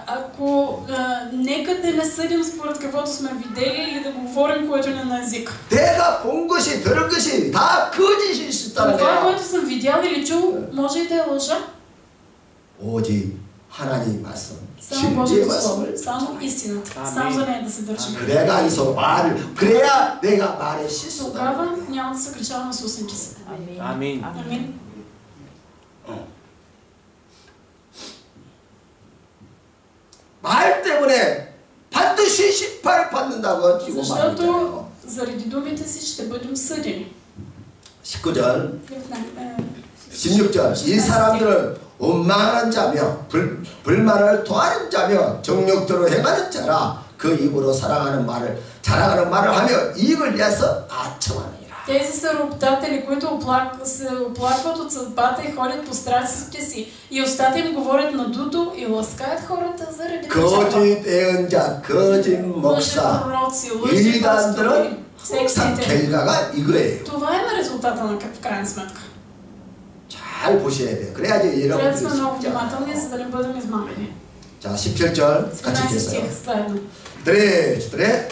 Ако нека да не съдим според каквото сме видели или да говорим, което не е на език. 내가 본 것이 들은 것이 다 거짓일 수 있다는 Това, 거야. което съм видял или чул, може и да е лъжа. 오직 하나님 말씀, Само 진리의 Божието Слово, 말씀을 само истината, само за нея да се държим. 그래가 아니서 말을 그래야 내가 말에 실수가. Тогава няма да се съгрешаваме с устните си. Амин. Амин. 말 때문에 반드시 심판을 받는다고 지금 Защото 말하잖아요. заради думите си ще бъдем съдени. 19절, 16절. 이 사람들은 원망하는 자며 불만을 토하는 자며 정욕대로 행하는 자라. 그 입으로 자랑하는 말을 하며 이익을 위해서 아첨하느니라. Тези са роптатели, които се оплакват от съдбата и ходят по страстите си. И устата им говорят надуто и ласкаят хората заради 거짓 예언자, 거짓 목사, 이단들은 항상 결과가 이거예요. Това е резултата в крайна сметка. 잘 보셔야 돼요. 그래야지 Трябва да сме 여러분들이 много 쉽지 않아요. внимателни, за да не бъдем измамени. 자, 17절 같이 17 읽겠어요. стих заедно.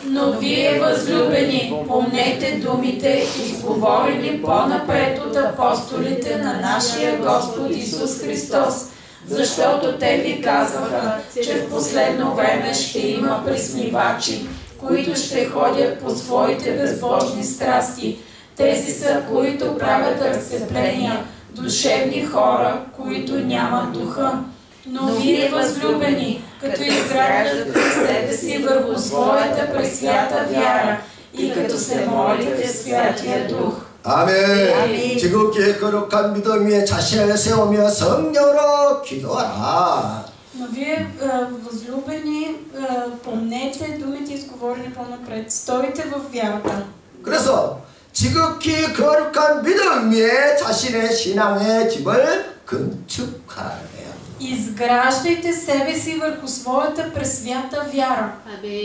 Но вие, възлюбени, помнете думите, изговорени по-напред от апостолите на нашия Господ Исус Христос, защото те ви казваха, че в последно време ще има присмивачи, които ще ходят по своите безбожни страсти. Тези са, които правят разцепления, душевни хора, които нямат духа. Но вие, възлюбени, като изграждате себе си върху своята пресвята вяра и като се молите в Святия Дух. 아멘. 지극히 거룩한 믿음 위에 자신을 세우며 성령으로 기도하라. Но вие, възлюбени, помнете думите изговорени по-напред. Стойте в вярата. 그래서 지극히 거룩한 믿음 위에 자신의 신앙의 집을 건축하라는 거예요. Изграждайте себе си върху своята пресвята вяра.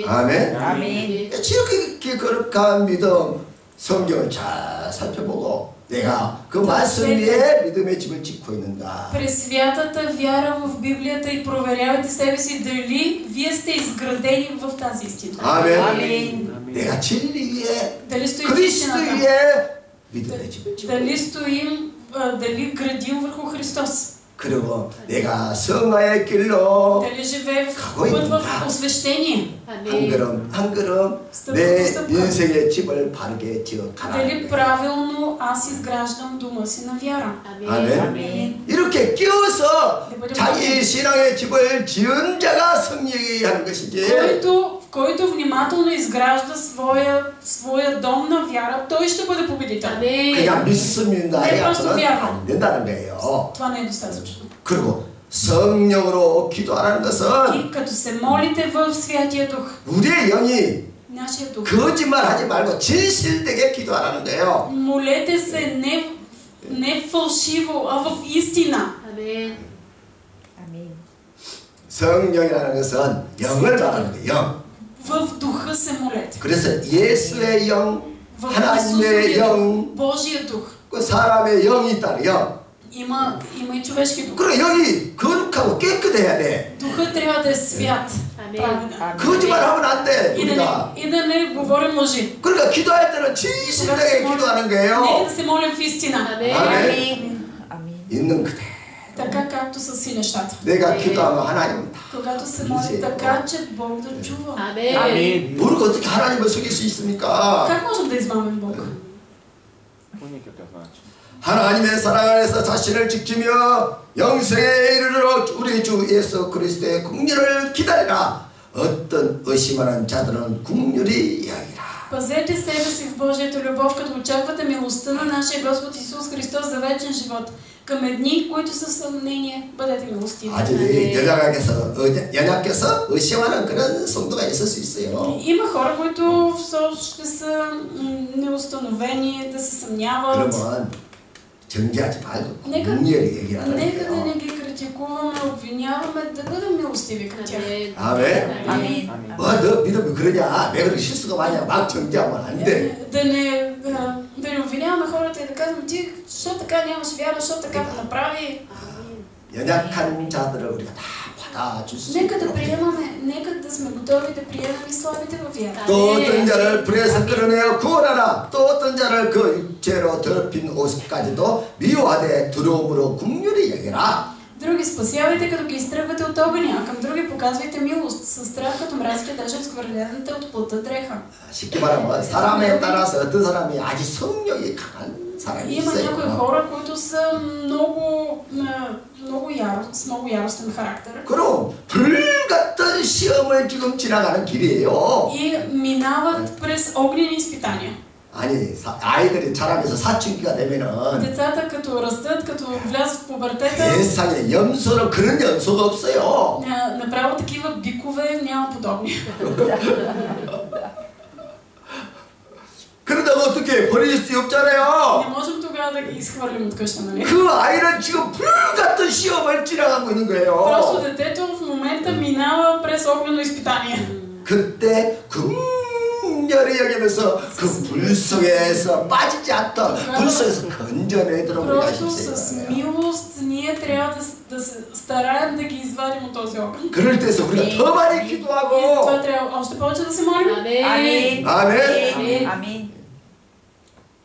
아멘. 아멘. 지극히 거룩한 믿음, 성경을 잘 살펴보고 내가 그 말씀 위에 믿음의 집을 짓고 있는가. Пресвятата вяра в Библията и проверявайте себе си дали вие сте изградени в тази истина. 아멘. 내가 진리 위에 Дали стоим 그리스도 истината? 위에 믿음의 집을 짓고 Дали стоим, дали градим върху Христос? 그리고 내가 성화의 길로 Дали живеем в път в освещение? 한 걸음 한 걸음 내 인생의 집을 바르게 지어가라. Дали правилно аз изграждам дома си на вяра? 아멘. 이렇게 끼워서 자기 신앙의 집을 지은 자가 승리하게 하는 것이지. Който внимателно изгражда своя дом на вяра, той ще бъде победител. 그냥 믿습니다. Не просто 해서는 вярвам. 안 된다는 거예요. Това не е достатъчно. 그리고 성령으로 기도하라는 것은 И като се молите в Святия Дух, 우리의 영이 нашия дух, 거짓말하지 말고 진실되게 기도하라는 거예요. молете се не фалшиво, а в истина. 성령이라는 것은 영을 말하는 거예요. 영. В духа се молете. 그래서 예수의 영, В 하나님의 영, Божия дух. 그 사람의 영이 있다는 영. Има и човешки дух. 그리고 영이 거룩하고 깨끗해야 돼. Духът трябва да е свят. праведен. 거짓말하면 안 돼. 우리가. И да не говорим лъжи. 그러니까 기도할 때는 진실되게 기도하는 거예요. Нека да се молим в истина. 아멘. 있는 그대. Така както са си нещата. 내가 기도하면 하나님 다. Когато се моли така, че Бог да чува. 아멘. 우리가 어떻게 하나님을 속일 수 있습니까? Как можем да измамим Бог? 하나님의 사랑 안에서 자신을 지키며 영생에 이르러 우리 주 예수 그리스도의 국률을 기다리라. 어떤 의심하는 자들은 국률이 여기라. Пазете себе си в Божията любов, като очаквате милостта на нашия Господ Исус Христос за вечен живот. Към едни, които са съмнение, бъдете милостиви. 아직 연약해서 의심하는 그런 성도가 있을 수 있어요. Има хора, които все още са неустановени, да се съмняват. 그러면 정죄하지 말고 국률이 얘기하는 Нека да 거예요. не ги критикуваме, обвиняваме, да бъдем милостиви към тях. 아멘. 너 믿음이 그러냐? 왜 그렇게 실수가 많냐? 막 정죄하면 안 돼. Да не обвиняваме хората и да казваме, ти, защо така нямаш вяра, защо така го направи? 연약한 자들을 우리가 다 받아줄 수 Нека да 있도록. приемаме, нека да сме готови да приемем и слабите във вяра. 또 어떤 자를 불에서 끌어내어 구원하라. 또 어떤 자를 그 죄로 더럽힌 옷까지도 미워하되 두려움으로 긍휼히 여기라. Други спасявайте, като ги изтръгвате от огъня, а към други показвайте милост, със страх като мразите даже сквърлената от плътта дреха. 쉽게 말하면 사람에 따라서 어떤 사람이 아주 성령이 강한 사람이 Има някои 있어요. хора, които са много яростен характер. 그럼 불같은 시험을 지금 지나가는 길이에요. И минават през огнени изпитания. 아니 아이들이 자라면서 사춘기가 되면은 Децата като растат, като влязат в пубертета, 세상에 염소는 그런 염소가 없어요. направо такива бикове няма подобни. 그러다가 어떻게 버릴 수 Не 없잖아요. можем тогава да ги изхвърлим от къща, нали? 그 아이는 지금 불같은 시험을 지나가고 있는 Просто 거예요. детето в момента минава през огнено изпитание. 그때 긍휼히 여기면서 그 불 속에서 빠지지 않던 불 속에서 건져내도록 우리가 Просто с 힘쓰는 거예요. милост ние трябва да се стараем да ги извадим от този огън. 그럴 때서 우리가 더 많이 И 기도하고 това трябва още повече да се молим. 아멘. 아멘. 아멘.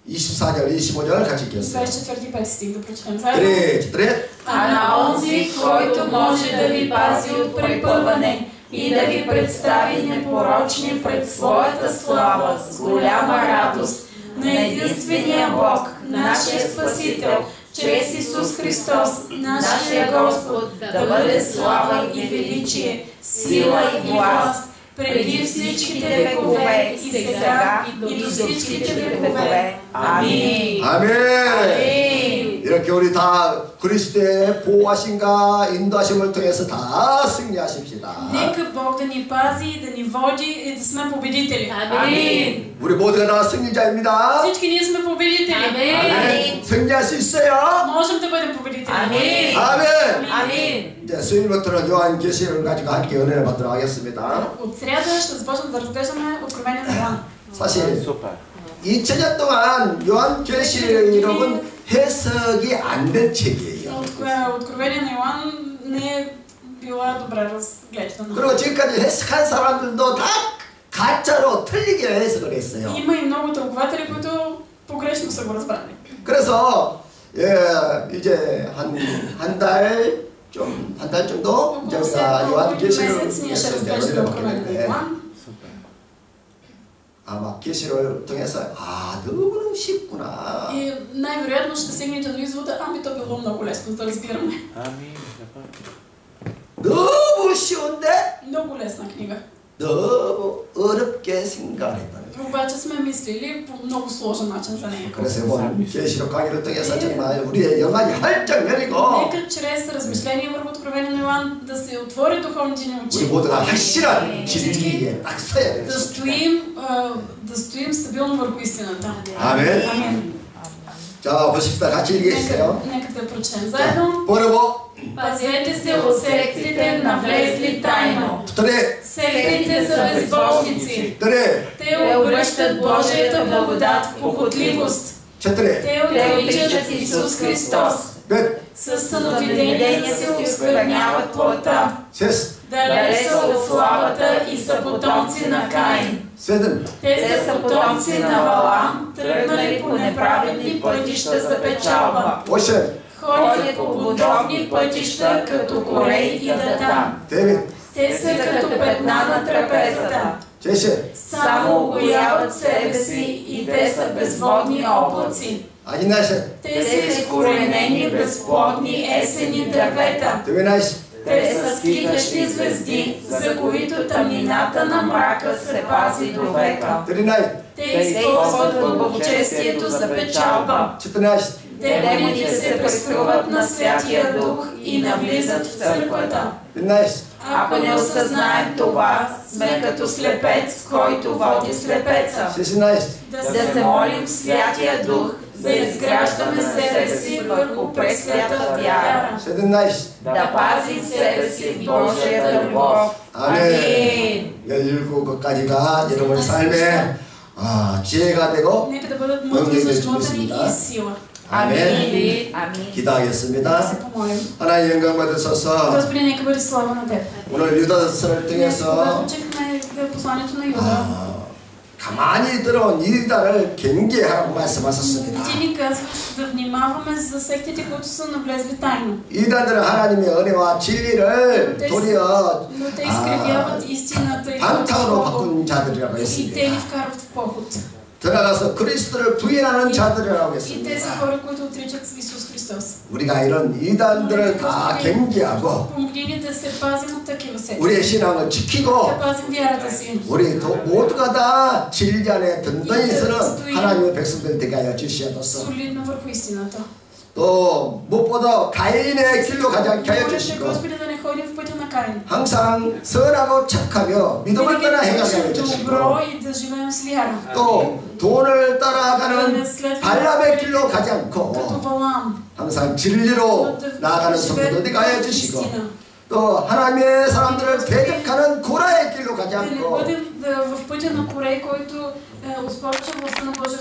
24절 25절 같이 읽겠어요. 24 и 5 стих да прочетем заедно. 그래. А на онзи, който може да ви пази от препъване и да ви представи непорочни пред своята слава с голяма радост, на единствения Бог, нашия Спасител, чрез Исус Христос, нашия Господ, да бъде слава и величие, сила и власт, преди всичките векове и сега и до всичките векове. 아멘. 아멘. 이렇게 우리 다 그리스도의 보호하심과 인도하심을 통해서 다 승리하십시다. Нека Бог да ни пази, да ни води и да сме победители. 아멘. 우리 모두가 다 승리자입니다. Всички ние сме победители. 아멘. 승리할 수 있어요. Можем да бъдем победители. 아멘. 아멘. 아멘. 이제 수요일부터는 요한계시록을 가지고 함께 은혜를 받도록 하겠습니다. От сряда ще започнем да разглеждаме Откровение на Йоан. 사실 2000년 동안 요한계시록은 해석이 안 된 책이에요. Откровение на Йоан не е била добре разглеждана. 그리고 지금까지 해석한 사람들도 다 가짜로 틀리게 해석을 했어요. Има и много тълкователи, които погрешно са го разбрали. 그래서 이제 한 달 정도 이제 우리가 요한계시록에서 이제 은혜를 받게 되는데 아마 계시록을 통해서 너무너무 쉽구나. И най-вероятно ще стигнете до извода, то било много лесно да разбираме. 너무 쉬운데 Много лесна книга. 너무 어렵게 생각했다는 거예요. Обаче сме мислили по много сложен начин за нея. 그래서 이번 계시록 강의를 통해서 정말 우리의 영안이 활짝 열리고 Нека чрез размишление върху Откровение на Йоан да се отвори духовните ни очи. 우리 모두가 확실한 진리에 딱 서야 돼요. Да стоим стабилно върху истината. 아멘. Амин. 자, 보십시다. 같이 읽겠어요. Нека да прочетем заедно. първо, Пазете се от сектите, навлезли тайно. вторе, Сектите са безбожници. трет, Те обръщат Божията благодат в похотливост. четвърте, Те отричат Исус Христос. пет, Със съновидения се оскверняват плътта. шест, Далеч са от славата и са потомци на Каин. седем, Те са потомци на Валам, тръгнали по неправедни пътища за печалба. осем, Ходят по подобни пътища, като Корей и Датан. девет, Те са като петна на трапезата. десет, Само угояват себе си и те са безводни облаци. единайсет, Те са изкоренени безплодни есени дървета. дванайсет, Те са скитащи звезди, за които тъмнината на мрака се пази до века. тринайсет, Те използват благочестието за печалба. четиринайсет, Демоните се преструват на Святия Дух и навлизат в църквата. петнайсет, Ако не осъзнаем това, сме като слепец, който води слепеца. шестнайсет, Да се молим в Святия Дух, да изграждаме себе си върху пресвята вяра. седемнайсет, Да пазим себе си в Божията любов. 아멘. 17것까지가 여러분의 삶에 지혜가 되고 Нека да бъдат мъдри за живота ни и сила. 아멘. 아멘. 기도하겠습니다. Да се помолим. 하나님 영광 받으소서. Господи, нека бъде слава на Теб. 오늘 유다서를 Днес, 통해서 когато учихме посланието на Юда, 가만히 들어온 이단을 경계하라고 말씀하셨습니다. Ти ни казваш да внимаваме за сектите, които са навлезли тайно. 이단들은 하나님의 은혜와 진리를 도리어 Но те изкривяват истината и 방탕으로 바꾼 자들이라고 те 했습니다. ни вкарват в поход. 들어가서 그리스도를 부인하는 자들이라고 И те 했습니다. са хора, които отричат Исус Христос. 우리가 이런 이단들을 다 경계하고 Помогни ни да се пазим от такива секти. 우리의 신앙을 지키고 Да пазим вярата си. 우리 모두가 다 진리 안에 든든히 서는 하나님의 백성들 되게 하여 주시옵소서. Солидно върху истината. 또 무엇보다 가인의 길로 가지 않게 하여 Молеше 주시고 Господи да не ходим в пътя на Каин. 항상 선하고 착하며 믿음을 따라 행하게 하여 주시고 добро и да живеем с вяра. 또 돈을 따라가는 발람의 길로 가지 않고 Като Валам. 항상 진리로 나아가는 성도들 되게 하여 주시고 또 하나님의 사람들을 대적하는 고라의 길로 가지 Да не 않고 бъдем в пътя на Корей, който успорча властта на Божия